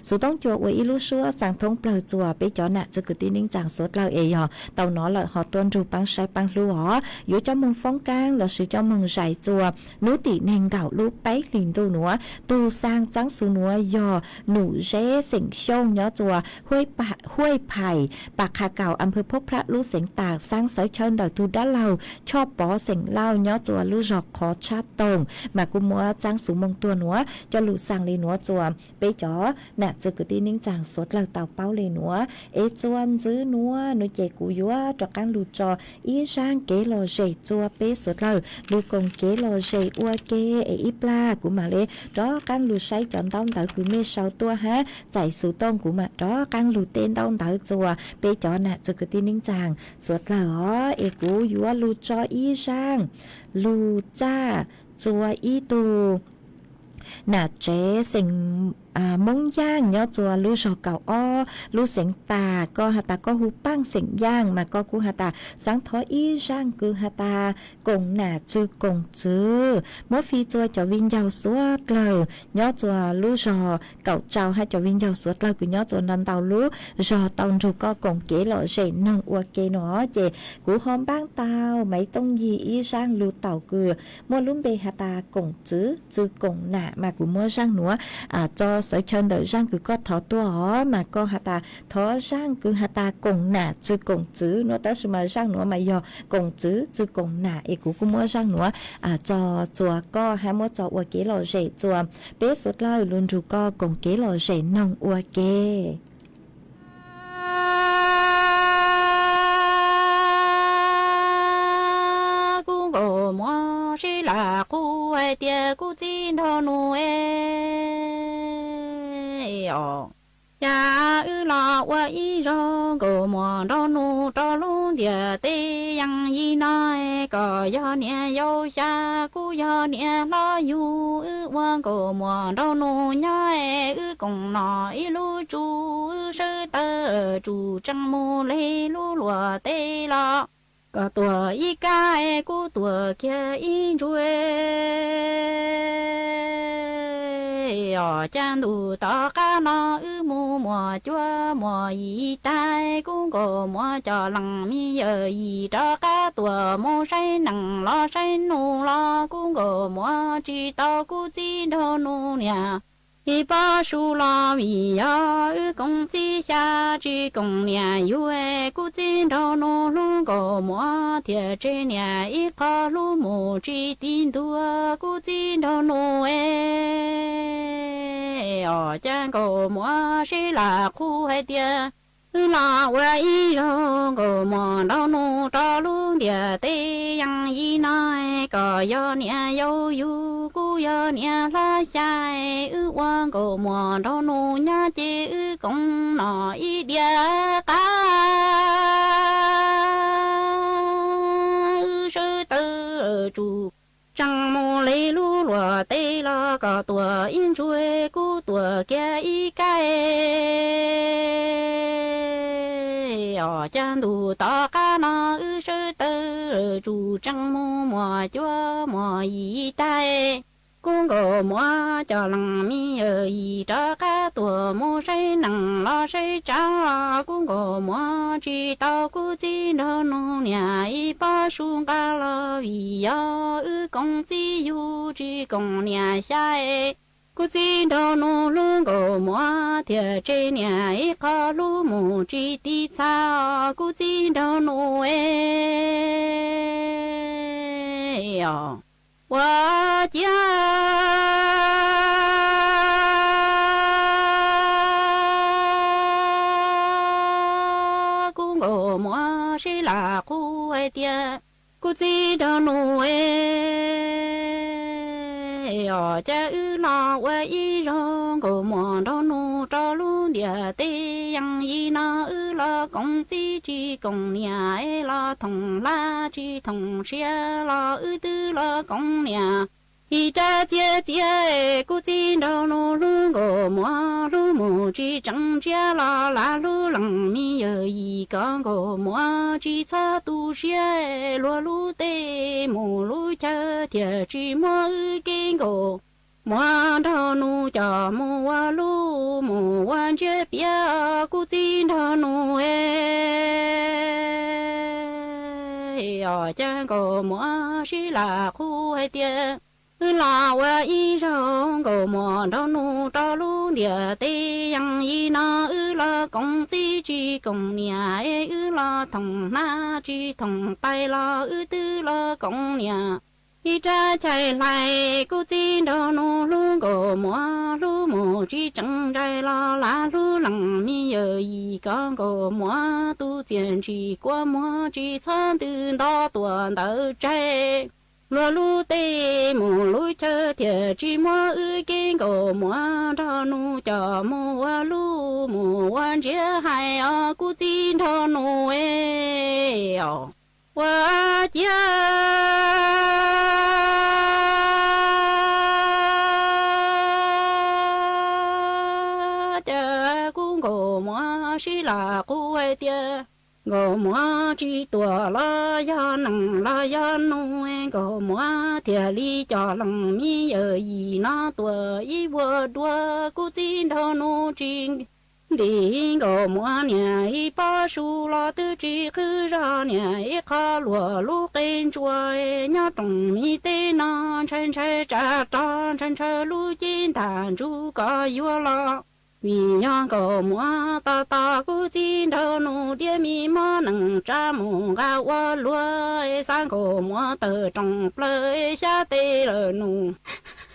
สุต้องจัวไว้อีลู่ชัวสังทงเปล่าจัวไปจอน่ะจะกึตีนิ่งจังสดเราเอยอเต่าหนอเลยหอต้นรูปังใช้ปังรู้อ๋ออยู่เจ้ามึงฟ้องกลางแล้วสือเจ้ามึงใส่จัวนุติเน่งเก่าลูกไปลินตูหนัวตูสร้างจังสูหนัวยอหนูเจ้เสียงช่งย้อจัวห้วยไผ่ปากขาเก่าอำเภอพบพระลูกเสียงตากสร้างเสยเชิญดอกตูด้าเราชอบปอเสียงเล่าย้อจัวลูกจอกขอชาตงมากุมัวจังสูมงตัวหนัวจะลูสั่งเลยหนัวจัวไปจ๋อน่ะจะกึตีนิ่งจังสดเราเต่าเป้าเลยหนัวเอจวนซื้อหนัวหนูเจกูยัวจอกการลูจออีช่างเกลอเจจัวเป๊สดเราลูกงเกลอเจอัวเกอีปลากูมาเลยđó căn lù say chọn tông tới cứ mê sau tua ha chạy sự tông của mà đó căn lù tên tông tới chùa bây giờ nè cho cái tin nín chàng suốt là ó e cú yúa lù cho y sang lù cha chùa y tu nà chế sinh mông giang nhớ chùa lưu sò cầu o lưu sỉnh tà co hà ta có hú băng sỉnh giang mà co cu hà ta sáng thó y giang cứ hà ta cùng nà chư cùng chư mỗi phi chùa cho viên giàu suốt lời nhớ chùa lưu sò cầu trào hay cho viên giàu suốt lời cứ nhớ chùa năn tàu lú sò tàu rù co cùng kế lộ dậy nâng ua kê nó chê cú hôm băng tàu mấy tông gì y giang lưu tàu cửa mua lúm bê hà ta cùng chư cùng nà mà cú mua giang nữa cho sở chân đợi răng cứ có thọ tua ó mà có hà ta thọ răng cứ hà ta cùng nà chứ cùng chữ nó tới mà răng nữa mà giờ cùng chữ chứ cùng nà ý cũng mua răng nữa cho chùa có hai mua cho ua kế lò rể chùa bé sốt lời luôn rù co cùng kế lò rể nông ua kê cũng có mua chỉ là cô ai tia cô chín thọ nuôi ya ư la wa y ro go mo ro nu ro lu dia te yang yi nai ko yo nia yo sha ku yo nia lo yu ư wa go mo ro nu nya e ư kong no y lu chu ư sơ tơ chu trăng mu le lu lua te la có tua y ca e cu tua kia y ruê ở chan đủ tao cá nó ư mu mùa chua mùa y tai cũng có mùa cho lằng mi giờ y cho cá tua mu say nằng lo say nu lo cũng có mùa chỉ tao cu chi đâu nu nè y ba su la mi ya ư công chi xa chi công nhà yue cu chi đâu nu lu có mùa thiệt trên nhà y khó lu mu chi tin tua cu chi đâu nu ở trang cổ mua sẽ là khu hay tia là quay rồi cổ mua đâu nu cho luôn địa tê yang y nói có do nia yêu yêu cu do nia la sai quan cổ mua đâu nu nhá chế công nó y địa cá sư tư chủ chẳng mù lấy lú lùa tê lo có tua in chuối cú tua kia y cái ở chan đủ to cá nó ư sơ tơ chủ chẳng mù mùa chúa mùa y tai cũng có mùa cho lằng mi ở y cho cá tua mù say nằng lo say cha cũng có mùa chỉ tao cú chi đâu nu nhà y ba xuống cá lo vì yo ư công chi yu chỉ công nhà sai cú chi đâu nu luôn có mùa thiệt trên nhà y có lu mù chỉ ti cha cú chi đâu nu 哦，我家。我莫是拉苦爱的，กูจีดอนู要家有老我一人个莫ดอนู着路的的样一那有了公子之公娘了同拉之同学了有的了公娘。一扎姐姐，古今道路路个马路木之正家啦路冷面有一个个马之草都些落路的木路家铁之马根个马道路家木瓦路木完这边古今道路要讲个马是拉苦海的。là wa y rong go mo đâu nu đâu lu địa tây yang y na là công ty chỉ công nhà là thằng na chỉ thằng tay là tư là công nhà y cha chạy lại cô tin đâu nu lu go mo lu mo chỉ chẳng chạy là lu lăng mi giờ y con go mo tu tiền chỉ qua mo chỉ chọn từ đó tuần đầu chạy lúa lúa tê mù lúa chờ thiệt chỉ mua ư kinh cổ mua thọ nu cho mua lúa mua quan chia hai ở cú tin thọ nu ở qua chia chờ cú cổ mua xí là cú ai tia gò mua chỉ tua la ya nằng la ya nuôi gò mua thiệt li cho lằng mi giờ gì nó tua y vừa đua cú tin thọ nu trình đi gò mua nhà y ba su la tư chỉ cứ ra nhà y khá lúa lúa cây chua nhá trồng mi tê na chân chơi cha cha chân chơi lúa chín tàn chú có yêu la vì nhang cầu mua ta ta cú tin thọ nu địa mi mà nâng cha mù ga wa lúa sang cầu mua tờ trồng plei xa tê lờ nu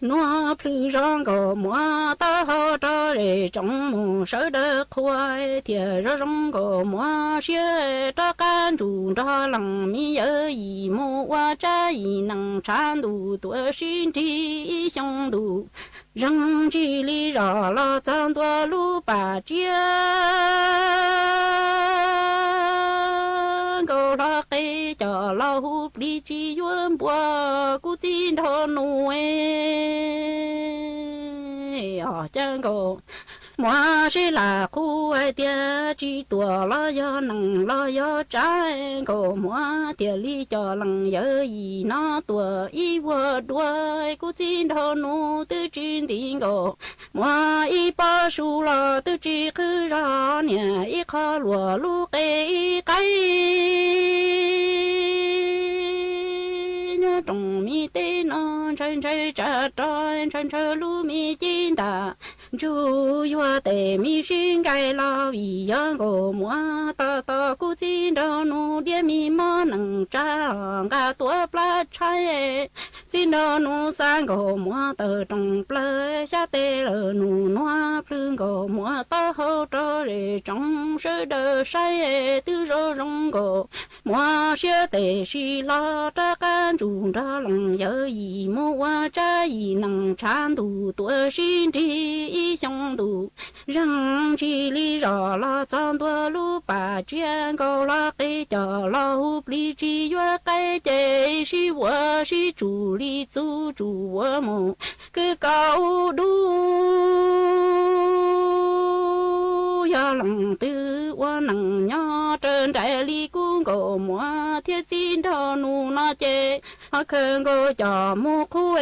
nó plu rong cầu mua ta ho cho để trồng mù sớ đỡ khoai thiệt ra rong cầu mua xía ta can chủ ra lằng mi ở y mù wa cha y nâng chan đủ tuổi sinh thi xong đủ răng chỉ li rõ lo tăng tua lu bà chia cầu ra cây cho lo hụp đi chi yuan bùa cú tin thọ nuôi ở chân cầu mua sẽ là khu ai tia chỉ tua lo do nằng lo do trái cầu mua tia li cho lằng nhớ gì nó tua y vừa đuôi cú tin thọ nu tư trên tiếng cầu mua y ba su lo tư chỉ cứ ra nhà y khó lúa lu cây trồng mi tê non chân chơi cha tròn chân chơi lu mi chín ta chú yo tê mi sinh gai la vì yang go mua ta ta cú chín đâu nu địa mi mà nâng cha ga tua pla chai chín đâu nu sang go mua tờ trồng pla xa tê lờ nu noa phương go mua ta hậu cho để trồng sơ đờ sai tư rô rong go mua xe tê xì la ta can chủ ra lòng nhớ gì mua qua trái gì nâng chan đủ tuổi sinh đi xong đủ răng chỉ li rõ la chọn tua lu bà chiang cầu la cây cho la hụp li chỉ yo cây chế si wo si chủ li chủ chủ wo mo cứ cao đu ya lòng tư wa nằng nhỏ trên đại li cung cầu mua thiết xin thọ nu na chế họ khơi go cho mu khu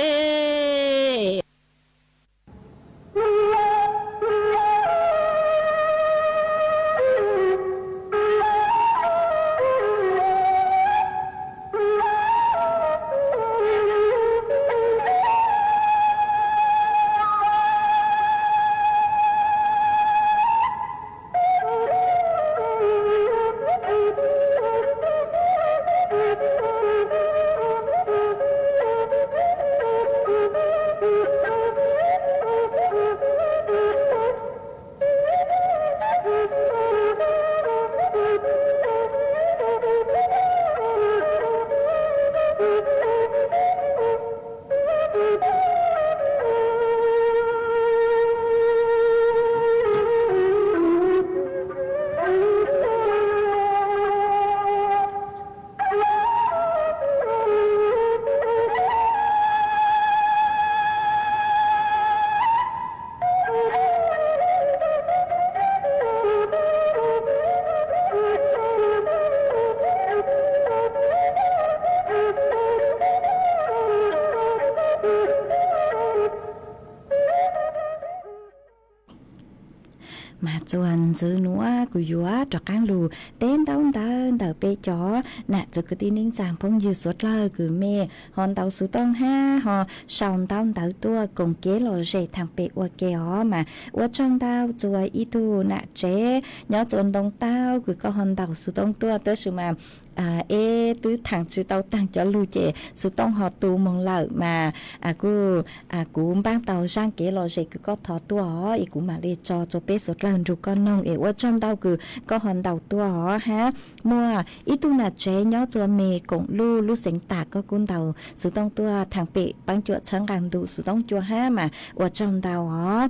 จวนซื้อนัวกูยัวจอกกางลูเต้นเต้าเต้าเต้าเปจ๋อน่ะจะกตีนิ่งจางพงยืดสดเลยคือเมฮอนเต้าซื้อต้องห้าฮอชาวเต้าเต้าตัวกงเกลอเจทางเปอวเกอ๋อมาว่าจ้องเต้าจัวอีตูน่ะเจย้อจวนตรงเต้าคือก็ฮอนเต้าซื้อต้องตัวเต้าซื้อมาtứ thằng chữ tàu tăng cho lưu chế sự tông họ tù mong lợi mà cú ban tàu sang kế lo gì cứ có thọ tua họ cú mà đi cho bé sốt lần rồi con nông ở trong tàu cứ có hòn tàu tua họ ha mua ít tu là chế nhớ cho mẹ cũng lưu sinh tạc có cuốn tàu sự tông tua thằng bị bán chuột sáng càng đủ sự tông chua ha mà ở trong tàu họ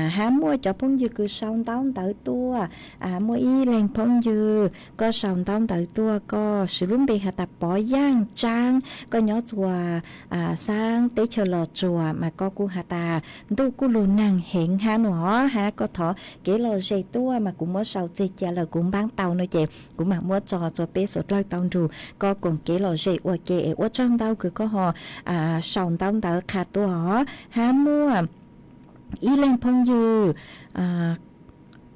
há mua cho phong dư cứ xong tàu tới tua mua y lên phong dư có xong tàu tới tua có sử dụng bề hạt tập bỏ giang trang có nhớ chùa sang tế chờ lò chùa mà có cu hạt ta tu cu lù nàng hiện ha nó ha có thọ kế lò dây tua mà cũng mới sau dây cha là cũng bán tàu nữa chị cũng mà mua cho bé sốt lời tàu rù có còn kế lò dây ở kề ở trong tàu cứ có họ sòng tàu tàu khá tua họ ha mua ý lên phong dư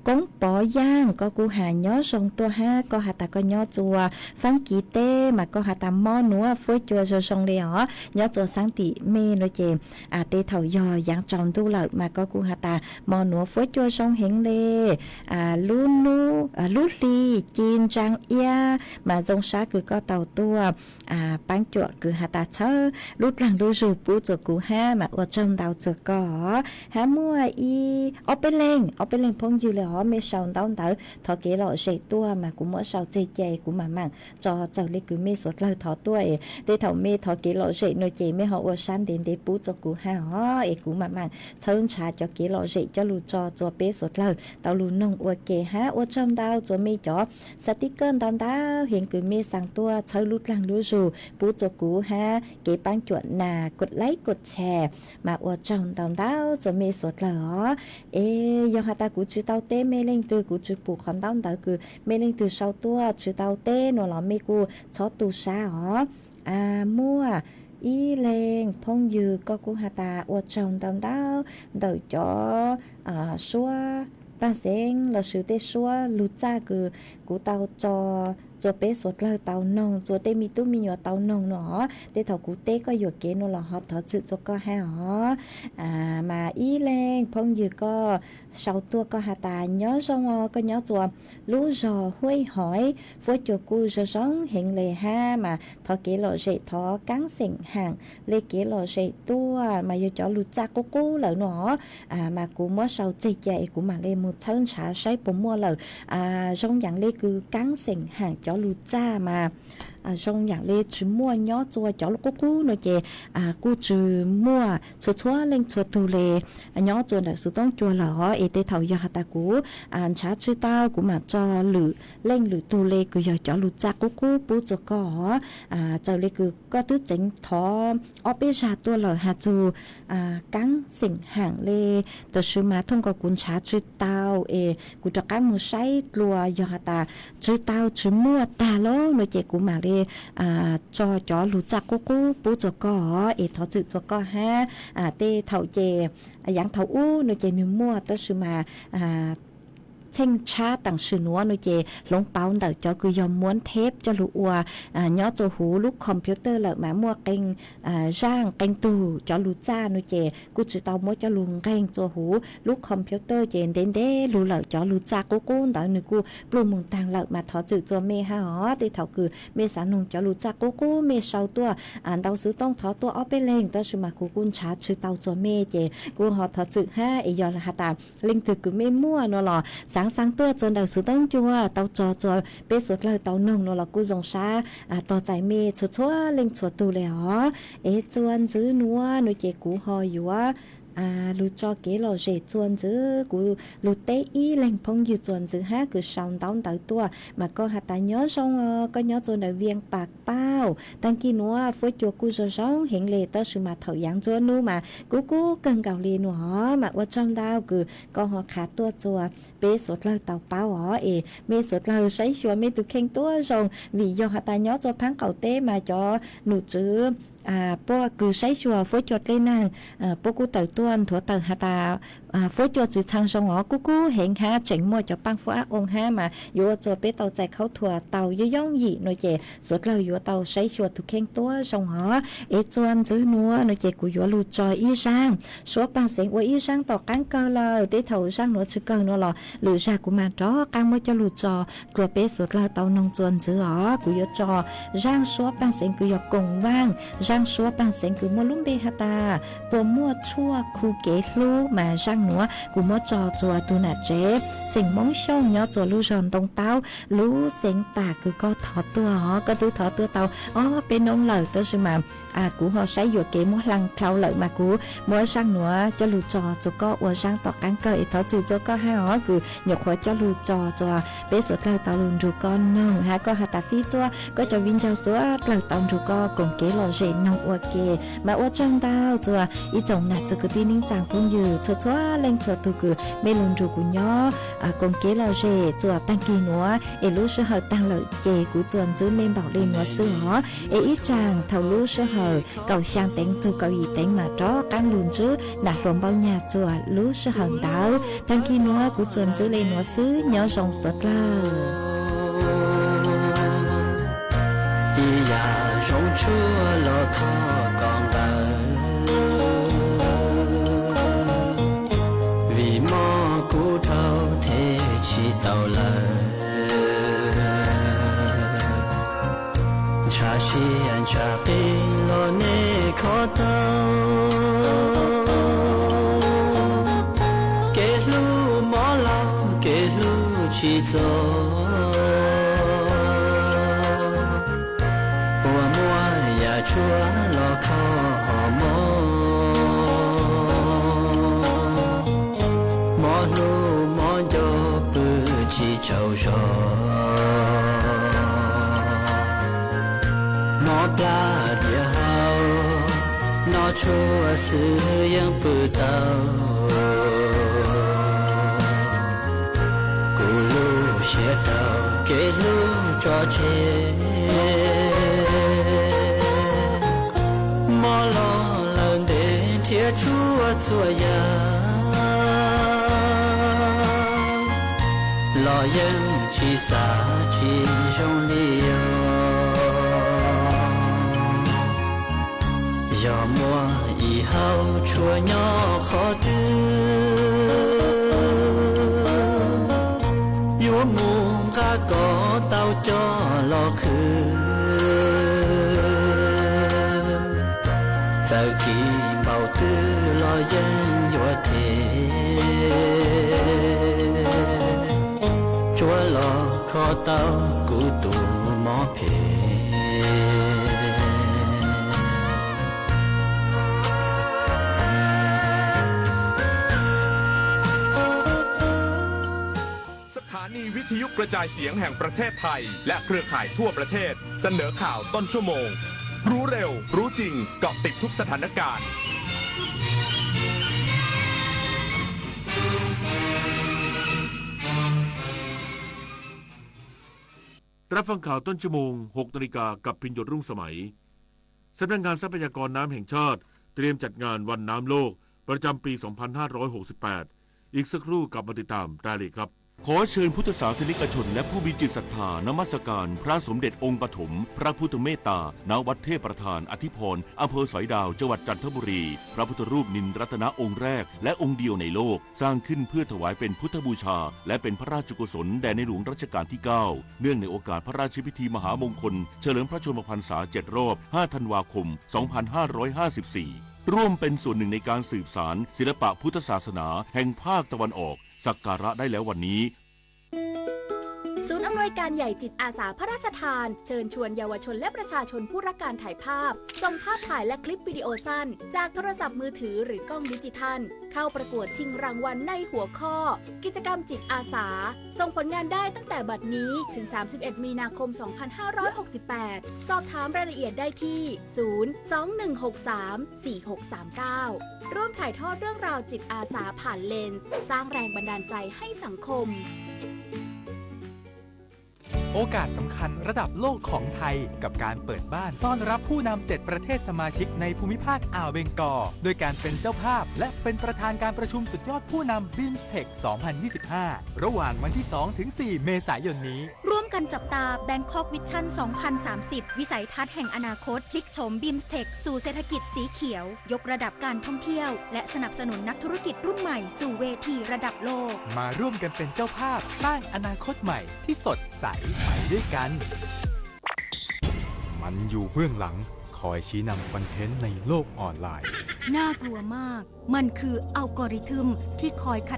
cống bỏ giang có cu hà nhớ sông tua ha có hà ta có nhớ chùa phán kỳ tê mà có hà ta mò núa phơi chùa rồi sông đi ó nhớ chùa sáng tị mê nói chè tê thầu giò dạng tròn tu lợi mà có cu hà ta mò núa phơi chùa sông hiện lê lú li chín trang ia mà dòng xa cứ có tàu tua bán chuột cứ hà ta chớ lút lằng lú rù bú chùa cu ha mà ở trong tàu chùa có ha mua y ở bên lên phong dư lệ họ mê sầu tao tao thọ kế lọ dậy tua mà cũng mỗi sầu chê chê cũng mà mang cho lấy cứ mê sốt lời thọ tua ấy để thọ mê thọ kế lọ dậy nơi chê mê họ ở san đến để bú cho cụ ha họ ấy cũng mà mang thơm trà cho kế lọ dậy cho lù cho bé sốt lời tao lù nông ở kế ha ở trong tao cho mê cho sticker tao hiện cứ mê sang tua chơi lút lăng lú rù bú cho cụ ha kế bán chuột nà cột lấy cột chè mà ở trong tao cho mê sốt lời họ ê do hà ta cũng chỉ tao tê mê lên từ cụ chữ bù khăn tao tao cứ mê lên từ sau tua chữ tao tê nó là mê cụ chó tu sa hó mua y lên phong dư có cụ hà ta ở trong tao đợi cho xua ta sen là sự tê xua lụt ra cứ cụ tao cho bé sốt lời tàu nông cho tê mi tu mi nhỏ tàu nông nó tê thầu cú tê có dược kế nó là họ thọ sự cho có ha họ mà y lên phong dư có sau tua có hà ta nhớ xong có nhớ chùa lú giò huê hỏi với chùa cu giò sống hiện lề ha mà thọ kế lọ dậy thọ cắn sỉnh hàng lê kế lọ dậy tua mà giờ cho lụt ra cố lỡ nó mà cũng mới sau dậy dậy cũng mà lên một thân xả say bụng mua lỡ trong dạng lê cứ cắn sỉnh hàng cho lụt ra mà trong dạng lê chỉ mua nhớ chùa cho lúc cố nó chè cu chỉ mua chùa lên chùa tu lê nhớ chùa là sự tông chùa lỡ tê thầu giờ ta cú trả chữ tao cũng mà cho lử lên lử tu lê cứ giờ cho lụt ra cú bú cho có cho lê cứ có tứ chính thọ ở bên ra tua lờ hạt dù cắn xỉn hàng lê từ sự mà thông qua cuốn trả chữ tao cụ cho cái mua say lùa giờ ta chữ tao chữ mua ta lố nói chị cũng mà lê cho lụt ra cú bú cho có thọ chữ cho có ha tê thầu chè dạng thầu u nói chị nếu mua tới sự mà chênh cha tặng sự nữa nói chè lông bao đợi cho cứ dòng muốn thép cho lụa nhớ cho hú lúc computer lợi mà mua kênh rang kênh tù cho lụa cha nói chè cứ chỉ tao mua cho luồng kênh cho hú lúc computer chè đến đế lụa lợi cho lụa cha cố đợi người cô plum mùng tàng lợi mà thọ chữ cho mê ha hó thì thọ cứ mê sản nông cho lụa cha cố mê sau tua tao sử tông thọ tua ở bên lên tao sử mà cô cún trả chữ tao cho mê chè cô họ thọ chữ ha giờ là hạt tạm linh từ cứ mê mua nó lò sáng tua cho đầu sự tông chua tao cho bé sốt lời tao nông nó là cô dòng xa tao chạy mê chúa lên chúa tù lẻ hó chuan giữ núa nuôi chế cú hò dúa lù cho kế lò rể chuan giữ cú lù tế y lên phong dư chuan giữ ha cứ sòng tao tới tua mà có hạt ta nhớ xong có nhớ chuan đời viên bạc bao tăng kia núa với chùa cú rồi sống hiện lệ tao sự mà thầu dạng chuan nu mà cú cần gạo lì núa mà ở trong đau cứ có họ khá tua chùa bé sốt lời tao bao hó mê sốt lời sấy chùa mê từ khen tua rồi vì do hạt ta nhớ cho phán cầu tế mà cho nụ chữ ป้อคือใช้ชัวฟื้นจดเลยนางป้อกูเติร์ต้วนถั่วเติร์หาตาฟื้นจดจืดทางสงอกูเห็นฮะเจ๋งมัวจะปังฟ้าองค์ฮะมาอยู่ตัวเป้เตาใจเขาถั่วเตาย่องหยีหน่อยเจสุดเลยอยู่เตาใช้ชัวทุกเข่งตัวสงอจวนซื้อนัวหน่อยเจกูอยู่ลูจอยอีช่างชัวปังเสียงว่าอีช่างต่อกั้งเกอเลยเตเถาช่างนัวชื่อเกอนัวหรอหรือชากูมาจ้อกั้งมัวจะลูจอกลัวเป้สุดเลยเตานงจวนซื้ออ๋อกูอยู่จอร่างชัวปังเสียงกูอยู่กงว่างร่างชัวปังเสียงกูมัวลุ่มเดฮตาปัวมัวชั่วคูเกลูมาร่างนัวกูมัวจอจัวตูน่ะเจ๊เสียงมงช่องเนาะจัวลูจอนตรงเต้ารู้เสียงตาคือก็ถอดตัวอ๋อก็ดูถอดตัวเต้าอ๋อเป็นน้องเหล่าตัวใช่ไหมกูhọใช้อยู่เกมัวลังเคล้าเลยมากูมัวร่างนัวจะลูจอจัวก็อวร่างต่อกันเกยถอดจืดจัวก็ให้อ๋อคือหยกหัวจะลูจอจัวเป๊ะสุดเลยเต้าลุนดูก้อนน้องฮะก็หาตาฟีจัวก็จะวินเจ้าสัวเลยเต้าดูก็กงเกลอเจน้องอวเกมาอวจังดาวจัวอีจงน่ะจะคือที่นิ่งจางพุ่งยืดชัวเล่งชัวตัวคือไม่ลุนดูกุญย่อกงเกลอเจจัวตั้งกีนัวลูเสือเหอตั้งเลยเกกูจวนซื้อเมมบอกเลยนัวเสืออีจางเท่าลูเสือเหอเก่าช่างเต็งจูเก่าอีเต็งมาจ้อกั้งลุนซื้อหนักรวมเบาหยาจัวลูเสือเหอดาวตั้งกีนัวกูจวนซื้อเลยนัวซื้อเนาะส่งสดเลย呀，用出了可讲的，为么骨头提起到了？茶西安茶给了你可到，给路莫老，给路去走。chúa lo khó mò lu mò cho bự chỉ trâu gió mò pla địa hao nó chúa sự yang bự tao cú lu xe tao kê lu cho chê mò lo lần đến thiệt chúa chúa ya lo yên chỉ xa chỉ trong liều giờ mùa y hao chúa nhỏ khó tư yêu muôn ca có tao cho lo khứ giờ khi bao tư lo dân vô thế chúa lo khó tao cụ tụ mò phêสถานีวิทยุกระจายเสียงแห่งประเทศไทยและเครือข่ายทั่วประเทศเสนอข่าวต้นชั่วโมงรู้เร็วรู้จริงเกาะติดทุกสถานการณ์รับฟังข่าวต้นชั่วโมง 6 นาฬิกากับพิญญรุ่งสมัยสำนักงานทรัพยากรน้ำแห่งชาติเตรียมจัดงานวันน้ำโลกประจำปี 2568 อีกสักครู่กลับมาติดตามรายละเอียดครับขอเชิญพุทธศาสนิกชนและผู้มีจิตศรัทธานมัสการพระสมเด็จองค์ปฐมพระพุทธเมตตาณวัดเทพประธานอธิพรอำเภอสอยดาวจังหวัดจันทบุรีพระพุทธรูปนินรัตนองค์แรกและองค์เดียวในโลกสร้างขึ้นเพื่อถวายเป็นพุทธบูชาและเป็นพระราชกุศลแด่ในหลวงรัชกาลที่ 9 เนื่องในโอกาสพระราชพิธีมหามงคลเฉลิมพระชนมพรรษา 7 รอบ 5 ธันวาคม 2554 ร่วมเป็นส่วนหนึ่งในการสืบสานศิลปะพุทธศาสนาแห่งภาคตะวันออกสักการะได้แล้ววันนี้ศูนย์อำนวยการใหญ่จิตอาสาพระราชทานเชิญชวนเยาวชนและประชาชนผู้รักการถ่ายภาพส่งภาพถ่ายและคลิปวิดีโอสั้นจากโทรศัพท์มือถือหรือกล้องดิจิทัลเข้าประกวดชิงรางวัลในหัวข้อกิจกรรมจิตอาสาส่งผลงานได้ตั้งแต่บัดนี้ถึง31 มีนาคม 2568 สอบถามรายละเอียดได้ที่ 021634639 ร่วมถ่ายทอดเรื่องราวจิตอาสาผ่านเลนส์สร้างแรงบันดาลใจให้สังคม โอกาสสำคัญระดับโลกของไทยกับการเปิดบ้านต้อนรับผู้นำ7ประเทศสมาชิกในภูมิภาคอ่าวเบงกอลโดยการเป็นเจ้าภาพและเป็นประธานการประชุมสุดยอดผู้นำ BIMSTEC 2025 ระหว่างวันที่ 2-4 เมษายนนี้ร่วมกันจับตา Bangkok Vision 2030 วิสัยทัศน์แห่งอนาคตพลิกโฉม BIMSTEC สู่เศรษฐกิจสีเขียวยกระดับการท่องเที่ยวและสนับสนุนนักธุรกิจรุ่นใหม่สู่เวทีระดับโลกมาร่วมกันเป็นเจ้าภาพสร้างอนาคตใหม่ที่สดใสไปด้วยกันมันอยู่เบื้องหลังคอยชี้นำคอนเทนต์ในโลกออนไลน์น่ากลัวมากมันคืออัลกอริทึมที่คอยคัด